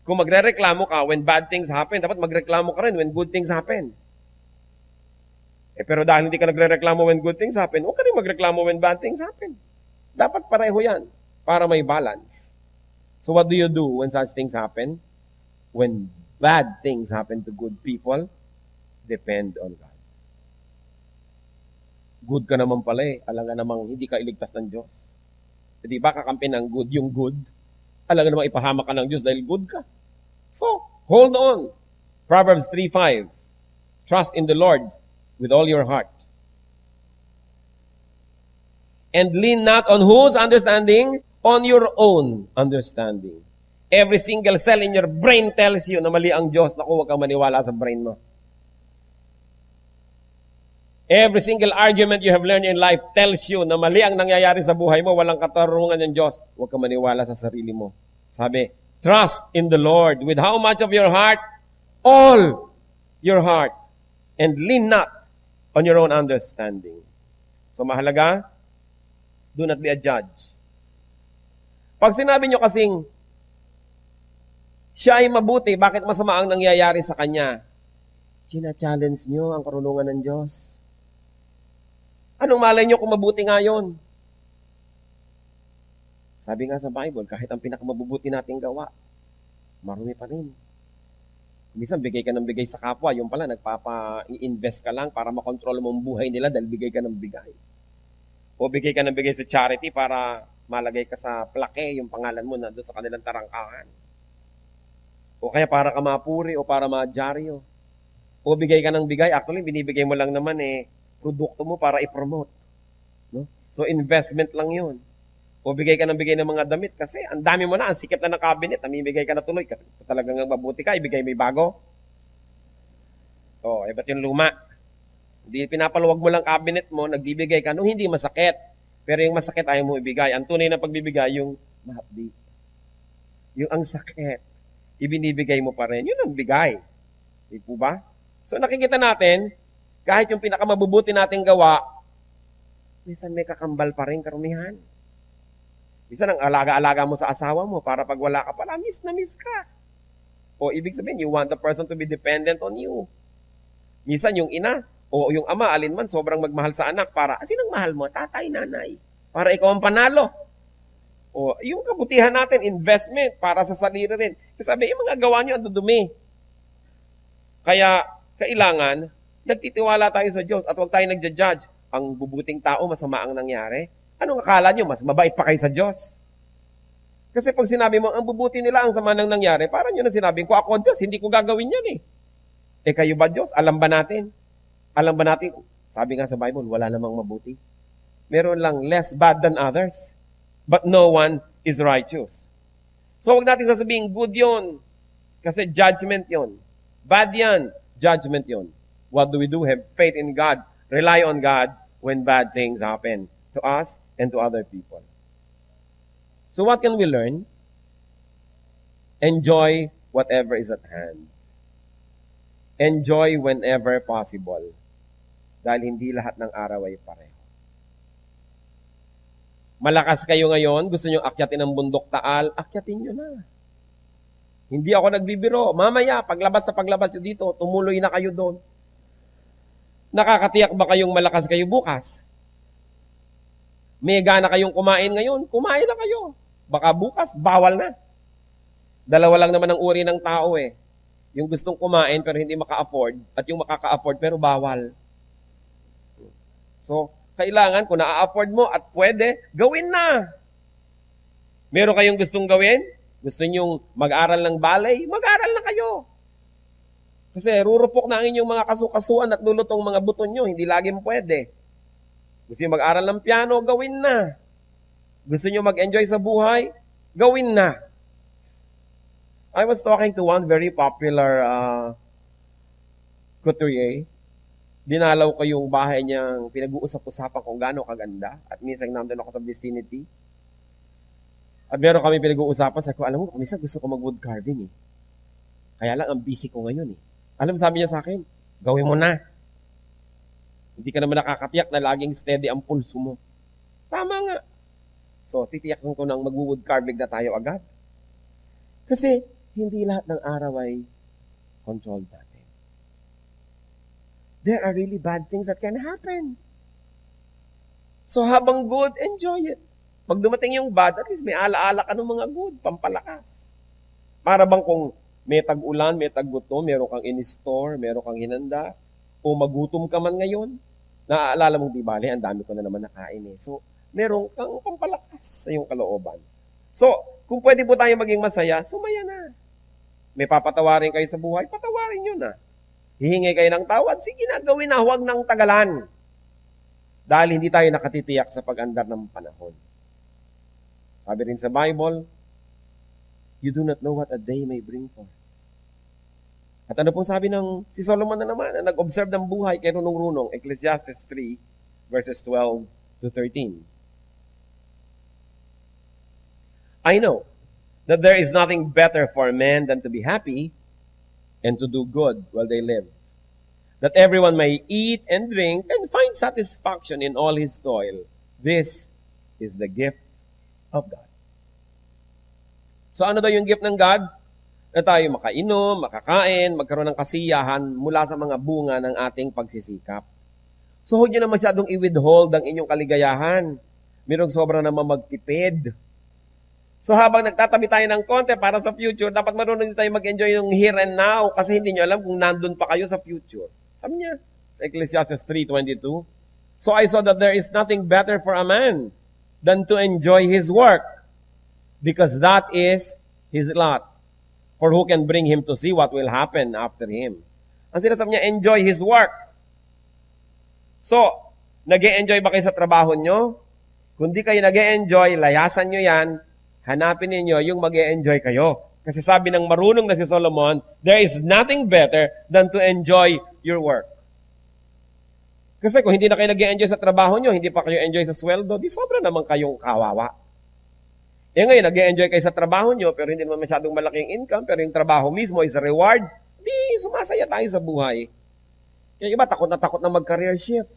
S2: Kung magrereklamo ka when bad things happen, dapat magreklamo ka rin when good things happen. Pero dahil hindi ka nagrereklamo when good things happen, huwag ka rin magreklamo when bad things happen. Dapat pareho yan para may balance. So what do you do when such things happen? When bad things happen to good people, depend on God. Good ka naman pala alam nga namang hindi ka iligtas ng Diyos. Di ba kakampi ng good yung good? Alam nga namang ipahamak ka ng Diyos dahil good ka. So, hold on. Proverbs 3:5. Trust in the Lord with all your heart. And lean not on whose understanding? On your own understanding. Every single cell in your brain tells you na mali ang Diyos. Naku, huwag kang maniwala sa brain mo. Every single argument you have learned in life tells you na mali ang nangyayari sa buhay mo. Walang katarungan ng Diyos. Huwag kang maniwala sa sarili mo. Sabi, trust in the Lord with how much of your heart? All your heart. And lean not on your own understanding. So mahalaga, do not be a judge. Pag sinabi nyo kasing, siya ay mabuti, bakit masama ang nangyayari sa kanya? China-challenge nyo ang karunungan ng Diyos. Anong malay nyo kung mabuti nga yun? Sabi nga sa Bible, kahit ang pinakamabubuti nating gawa, marumi pa rin. Minsan, bigay ka ng bigay sa kapwa, yung pala, nagpapa-invest ka lang para makontrol mo ang buhay nila dahil bigay ka ng bigay. O bigay ka ng bigay sa charity para malagay ka sa plaque, yung pangalan mo nandun sa kanilang tarangkahan. O kaya para ka mapuri o para madyaryo. O bigay ka ng bigay, actually, binibigay mo lang naman produkto mo para i-promote. No? So, investment lang yun. O bigay ka ng bigay ng mga damit kasi ang dami mo na, ang sikip na ng cabinet, namimigay ka na tuloy. Talagang mabuti ka, ibigay may bago. O, ba't yung luma? Hindi pinapaluwag mo lang cabinet mo, nagbibigay ka nung hindi masakit. Pero yung masakit ayaw mo ibigay. Ang tunay na pagbibigay, yung mahapdi. Yung ang sakit, ibinibigay mo pa rin. Yun ang bigay. Di po ba? So nakikita natin, kahit yung pinakamabubuti nating gawa, minsan may kakambal pa rin karumihan. Minsan ang alaga-alaga mo sa asawa mo para pag wala ka pala, miss na miss ka. O ibig sabihin, you want the person to be dependent on you. Minsan yung ina o yung ama, alinman, sobrang magmahal sa anak para, sinong mahal mo? Tatay, nanay. Para ikaw ang panalo. O yung kabutihan natin, investment para sa sarili rin. Kasi sabi, yung mga gawa nyo, ang dudumi. Kaya, kailangan, nagtitiwala tayo sa Diyos at huwag tayo nagja-judge. Ang bubuting tao, masama ang nangyari. Anong akala nyo? Mas mabait pa kayo sa Diyos. Kasi pag sinabi mo, ang bubuti nila, ang sama nang nangyari, parang yun ang sinabi ko, ako Diyos, hindi ko gagawin yan eh. Eh kayo ba Diyos? Alam ba natin? Alam ba natin? Sabi nga sa Bible, wala namang mabuti. Meron lang less bad than others. But no one is righteous. So huwag natin sasabihin, good yun. Kasi judgment yun. Bad yan. Judgment yun. What do we do? Have faith in God. Rely on God when bad things happen to us and to other people. So what can we learn? Enjoy whatever is at hand. Enjoy whenever possible. Dahil hindi lahat ng araw ay pareho. Malakas kayo ngayon, gusto nyo akyatin ang bundok Taal, akyatin nyo na. Hindi ako nagbibiro. Mamaya, paglabas nyo dito, tumuloy na kayo doon. Nakakatiyak ba kayong malakas kayo bukas? May gana kayong kumain ngayon, kumain na kayo. Baka bukas, bawal na. Dalawa lang naman ang uri ng tao eh. Yung gustong kumain pero hindi maka-afford at yung makaka-afford pero bawal. So, kailangan kung na-afford mo at pwede, gawin na. Meron kayong gustong gawin? Gusto nyong mag-aral ng ballet? Mag-aral na kayo. Kasi rurupok na ang inyong mga kasukasuan at lulutong mga buton nyo. Hindi laging pwede. Gusto nyo mag-aral ng piano? Gawin na. Gusto nyo mag-enjoy sa buhay? Gawin na. I was talking to one very popular couturier. Dinalaw ko yung bahay niyang pinag-uusap-usapan kung gaano kaganda. At minsan nandun ako sa vicinity. At meron kami pinag-uusapan. Sabi ko, alam mo, minsan gusto ko mag-wood carving eh. Kaya lang, ang busy ko ngayon eh. Alam, sabi niya sa akin, gawin mo na. Hindi ka naman nakakatiyak na laging steady ang pulso mo. Tama nga. So, titiyakin ko nang mag-wood carving na tayo agad. Kasi, hindi lahat ng araw ay controlled natin. There are really bad things that can happen. So, habang good, enjoy it. Pag dumating yung bad, at least may alaala ka ng mga good, pampalakas. Para bang kung may tag-ulan, may tag-gutom, meron kang in-store, meron kang hinanda, o magutom ka man ngayon, naaalala mong di bale, ang dami ko na naman nakain eh. So, meron kang pampalakas sa iyong kalooban. So, kung pwede po tayo maging masaya, sumaya na. May papatawarin kayo sa buhay, patawarin nyo na. Hihingi kayo ng tawad, sige na, gawin na, huwag nang tagalan. Dahil hindi tayo nakatitiyak sa pag-andar ng panahon. Sabi rin sa Bible, you do not know what a day may bring forth. At ano pong sabi ng si Solomon na naman, na nag-observe ng buhay kay runong-runong, Ecclesiastes 3, verses 12 to 13. I know that there is nothing better for men than to be happy and to do good while they live. That everyone may eat and drink and find satisfaction in all his toil. This is the gift of God. So ano daw yung gift ng God? Na tayo makainom, makakain, magkaroon ng kasiyahan mula sa mga bunga ng ating pagsisikap. So huwag nyo na masyadong i-withhold ang inyong kaligayahan. Merong sobra naman magtipid. So habang nagtatabi tayo ng konti para sa future, dapat marunong din tayo mag-enjoy yung here and now kasi hindi nyo alam kung nandun pa kayo sa future. Sabi niya sa Ecclesiastes 3:22, so I saw that there is nothing better for a man than to enjoy his work because that is his lot. For who can bring him to see what will happen after him? Ang sinasabi niya, enjoy his work. So, nag-e-enjoy ba kayo sa trabaho nyo? Kung di kayo nag-e-enjoy, layasan nyo yan, hanapin ninyo yung mag-e-enjoy kayo. Kasi sabi ng marunong na si Solomon, there is nothing better than to enjoy your work. Kasi kung hindi na kayo nag-e-enjoy sa trabaho nyo, hindi pa kayo enjoy sa sweldo, di sobra naman kayong kawawa. Eh ngayon, nag-e-enjoy kayo sa trabaho nyo, pero hindi naman masyadong malaking income, pero yung trabaho mismo is a reward, di sumasaya tayo sa buhay. Kaya iba, takot na mag-career shift.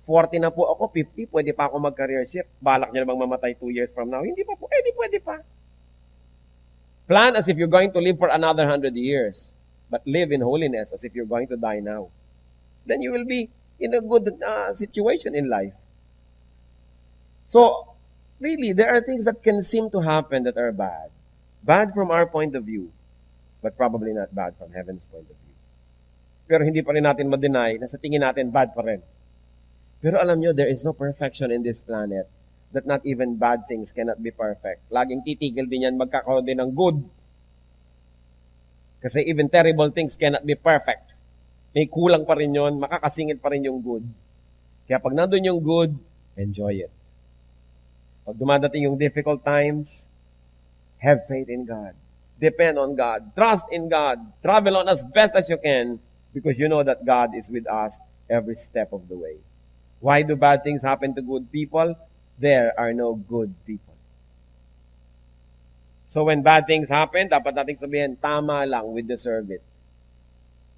S2: 40 na po ako, 50, pwede pa ako mag-career shift. Balak niyo namang mamatay 2 years from now. Hindi pa po. Pwede pa. Plan as if you're going to live for another 100 years. But live in holiness as if you're going to die now. Then you will be in a good situation in life. So, really, there are things that can seem to happen that are bad. Bad from our point of view, but probably not bad from heaven's point of view. Pero hindi pa rin natin ma-deny na sa tingin natin, bad pa rin. Pero alam nyo, there is no perfection in this planet that not even bad things cannot be perfect. Laging titigil din yan, magkakaroon din ng good. Kasi even terrible things cannot be perfect. May kulang pa rin yun, makakasingit pa rin yung good. Kaya pag nandun yung good, enjoy it. Pag dumadating yung difficult times, have faith in God. Depend on God. Trust in God. Travel on as best as you can because you know that God is with us every step of the way. Why do bad things happen to good people? There are no good people. So when bad things happen, dapat nating sabihin, tama lang, we deserve it.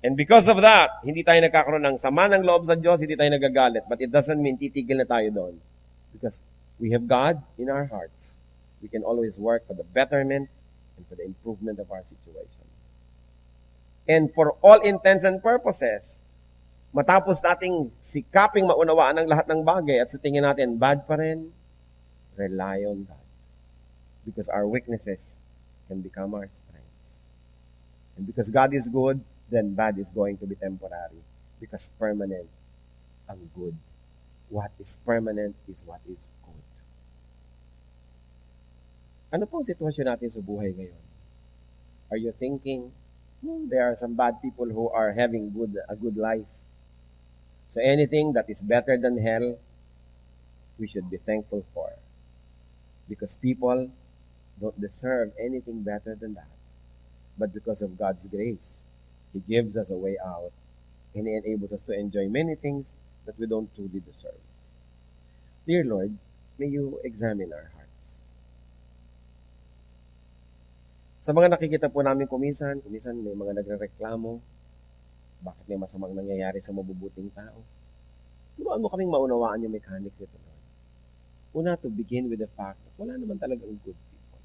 S2: And because of that, hindi tayo nagkakaroon ng sama ng loob sa Diyos, hindi tayo nagagalit. But it doesn't mean titigil na tayo doon. Because we have God in our hearts. We can always work for the betterment and for the improvement of our situation. And for all intents and purposes, matapos nating sikaping maunawaan ang lahat ng bagay at sa tingin natin, bad pa rin, rely on God. Because our weaknesses can become our strengths. And because God is good, then bad is going to be temporary. Because permanent ang good. What is permanent is what is good. Ano pong sitwasyon natin sa buhay ngayon? Are you thinking, there are some bad people who are having a good life? So anything that is better than hell, we should be thankful for. Because people don't deserve anything better than that. But because of God's grace, He gives us a way out and He enables us to enjoy many things that we don't truly deserve. Dear Lord, may you examine our hearts. Sa mga nakikita po namin kumisan may mga nagrereklamo, bakit may masamang nangyayari sa mabubuting tao. Turuan mo kaming maunawaan yung mechanics ito, Lord. Una, to begin with the fact that wala naman talagang good people.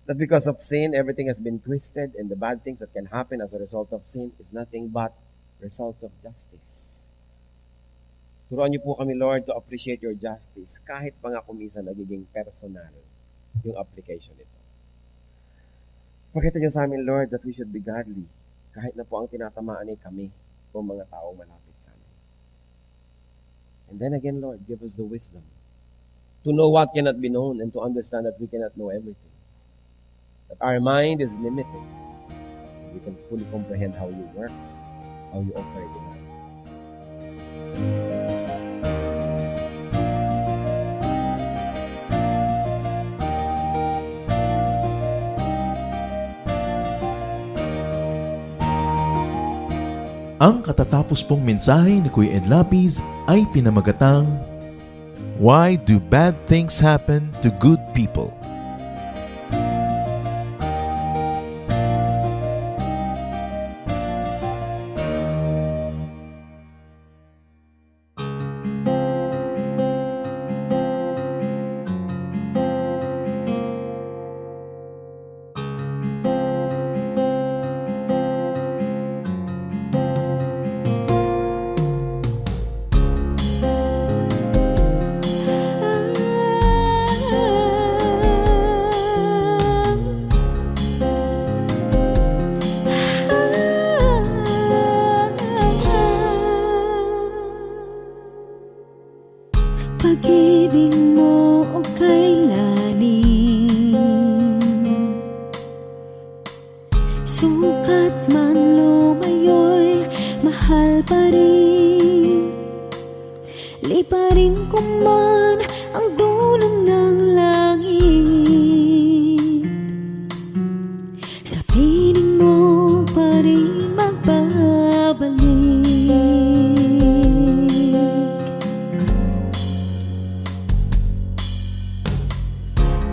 S2: That because of sin, everything has been twisted and the bad things that can happen as a result of sin is nothing but results of justice. Turuan niyo po kami, Lord, to appreciate your justice kahit pa nga kumisan nagiging personal yung application nito. Pakita niyo sa amin, Lord, that we should be godly kahit na po ang tinatamaan ay kami o mga taong malapit sa amin. And then again, Lord, give us the wisdom to know what cannot be known and to understand that we cannot know everything. That our mind is limited. We can fully comprehend how you work, how you operate in our lives.
S1: Ang katatapos pong mensahe ni Kuya Ed Lapiz ay pinamagatang, Why do bad things happen to good people?
S3: Pag-ibig mo o kailanin, sukat man lumayo'y mahal pa rin. Liparin ko man ang dulong ng langit, sa piling mo pa rin magbabalik.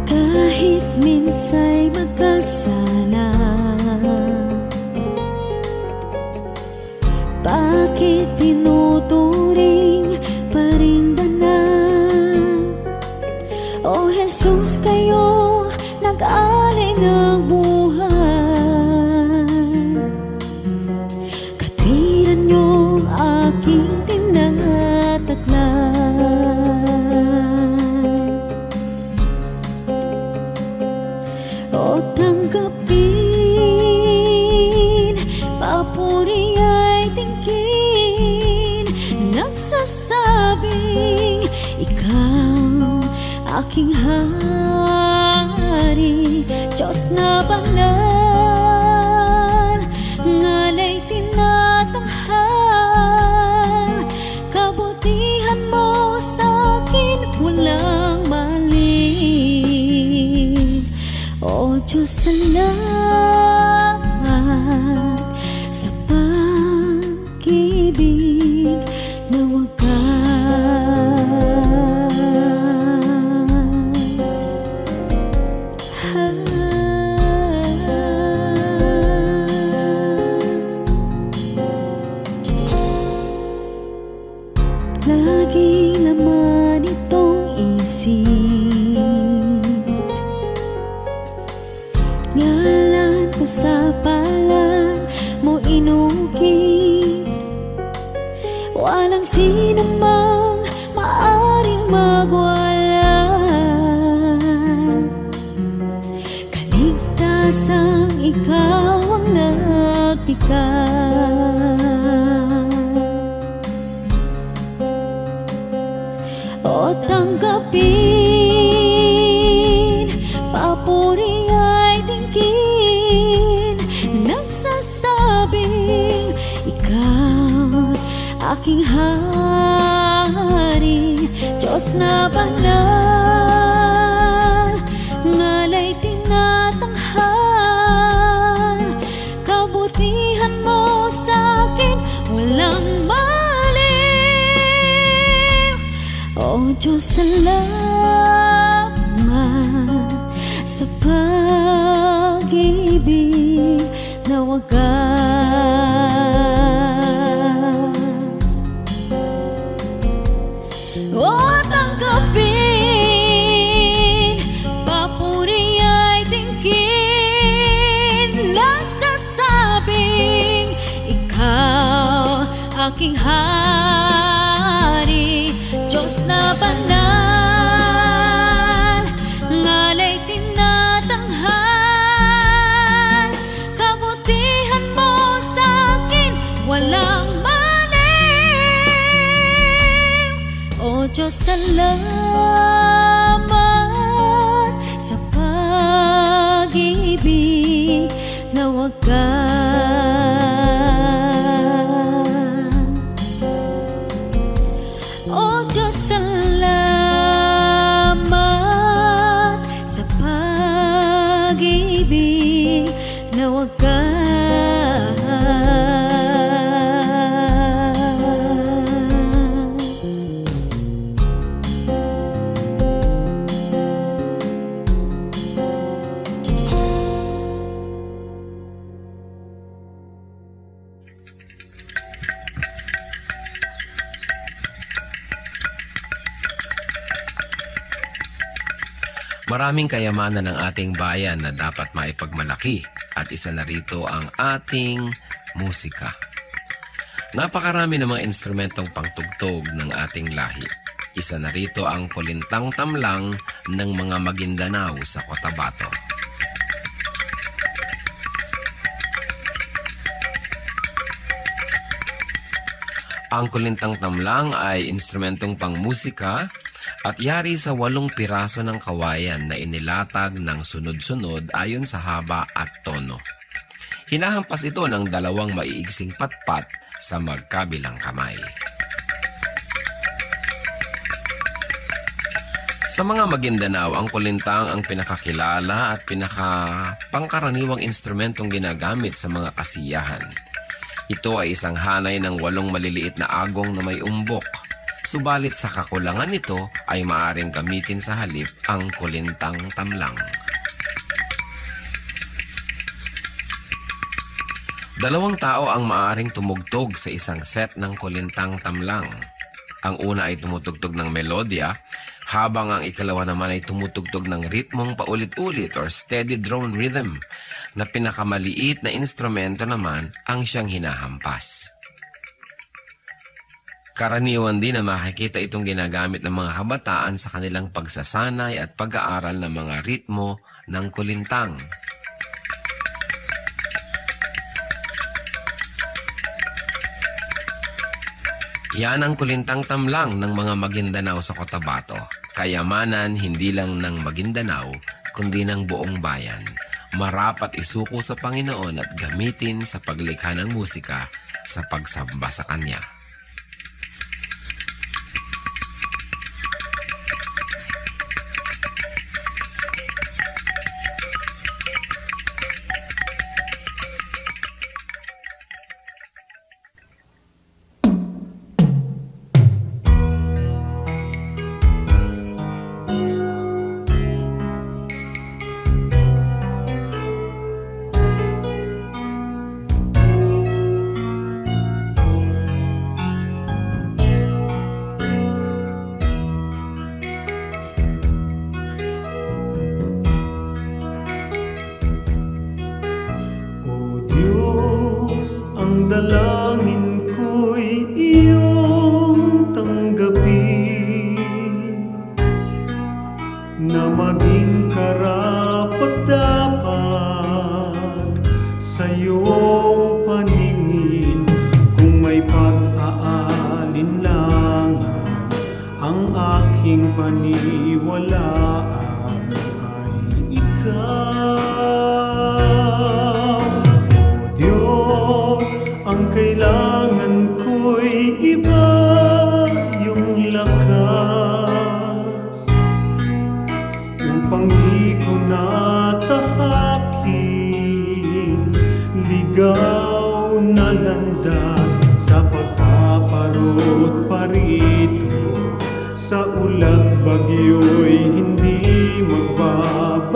S3: Kahit minsa'y magkasala, bakit tinuturing aking tinataglay. O tanggapin, papuri ay tingin, nagsasabing ikaw aking hari, Diyos na banal, ngalay tinatanghal, kabutihan mo sa'kin walang mali. O Diyos, salamat sa pag-ibig na wagas. Laging laman itong isip, ngalan ko sa palad mo inukit. Walang sino mang maaring magwala, kaligtasang ikaw ang nagpikat. O tanggapin, papuri ay tingin, nagsasabing ikaw aking hari, Diyos na banal, ngalay tinatanghal, kabutihan mo sa'kin walang mali. O Diyos, salamat sa pag-ibig na wagas. O tanggapin, papuri ay tingin, nagsasabing ikaw aking hari, Diyos na banal, ngalay tinatanghal, kabutihan mo sa'kin walang mali. O Diyos, salamat sa pag-ibig na wagas. O Diyos, salamat sa pag-ibig na wagas.
S4: Maraming kayamanan ng ating bayan na dapat maipagmalaki at isa na rito ang ating musika. Napakarami ng mga instrumentong pangtugtog ng ating lahi. Isa na rito ang kulintang tamlang ng mga Maguindanao sa Cotabato. Ang kulintang tamlang ay instrumentong pangmusika at yari sa 8 piraso ng kawayan na inilatag ng sunod-sunod ayon sa haba at tono. Hinahampas ito ng 2 maiigsing patpat sa magkabilang kamay. Sa mga Maguindanao, ang kulintang ang pinakakilala at pinakapangkaraniwang instrumentong ginagamit sa mga kasiyahan. Ito ay isang hanay ng 8 maliliit na agong na may umbok. Subalit sa kakulangan nito ay maaaring gamitin sa halip ang kulintang tamlang. 2 tao ang maaaring tumugtog sa isang set ng kulintang tamlang. Ang una ay tumutugtog ng melodya, habang ang ikalawa naman ay tumutugtog ng ritmong paulit-ulit or steady drone rhythm, na pinakamaliit na instrumento naman ang siyang hinahampas. Karaniwan din na makikita itong ginagamit ng mga kabataan sa kanilang pagsasanay at pag-aaral ng mga ritmo ng kulintang. Yan ang kulintang tamlang ng mga Maguindanao sa Cotabato. Kayamanan hindi lang ng Maguindanao, kundi ng buong bayan. Marapat isuko sa Panginoon at gamitin sa paglikha ng musika sa pagsamba sa Kanya.
S5: O Diyos, ang dalangin ko'y iyong tanggapin, na maging karapat-dapat sa iyong paningin. Kung may pag-aalinlangan, ang aking paniwalaan ay ikaw. O Diyos, ang kailangan ko'y iba yung lakas, upang di ko natahakin ligaw na landas sa pagpaparot parito. Sa ulat bagyo'y hindi magbabago.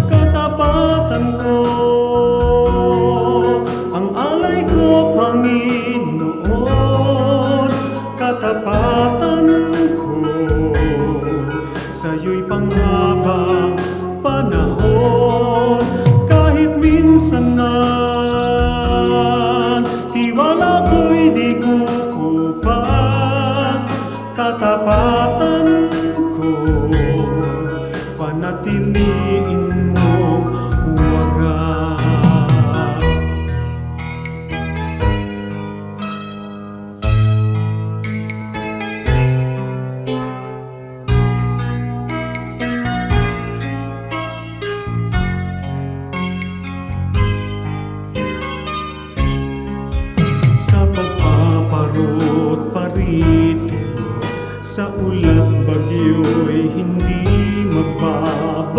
S5: Katapatan ko, ang alay ko, Panginoon. Katapatan ko, sa'yo'y panghabang panahon. Kahit minsan na tiwala ko'y di kukupas, katapatan ko, panatiliin mong wagas. Sa pagpaparot parito, sa ulat bagyo'y hindi magbabago.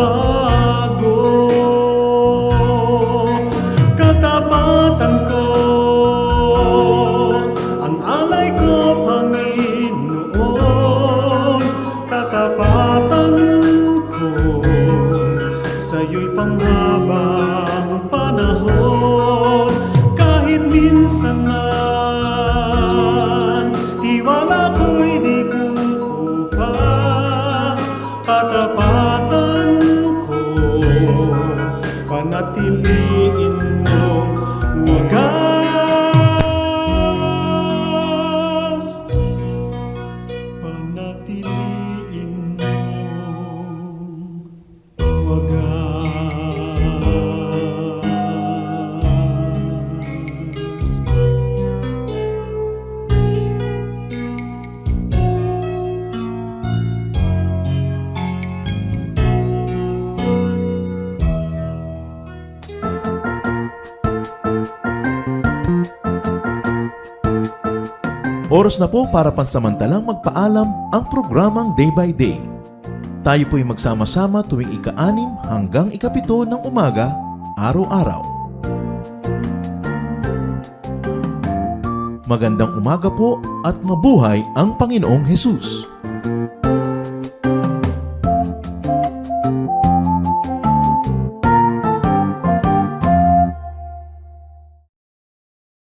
S5: Katapatan ko, ang alay ko, Panginoon. Katapatan ko, sa'yo'y panghabang panahon. Kahit minsan man tiwala ko'y di kukupas, katapatan ko, panatiliin mong wagas. Panatiliin mong wagas.
S1: Oras na po para pansamantalang magpaalam ang programang Day by Day. Tayo po'y magsama-sama tuwing ika-6 hanggang ika-7 ng umaga, araw-araw. Magandang umaga po at mabuhay ang Panginoong Hesus!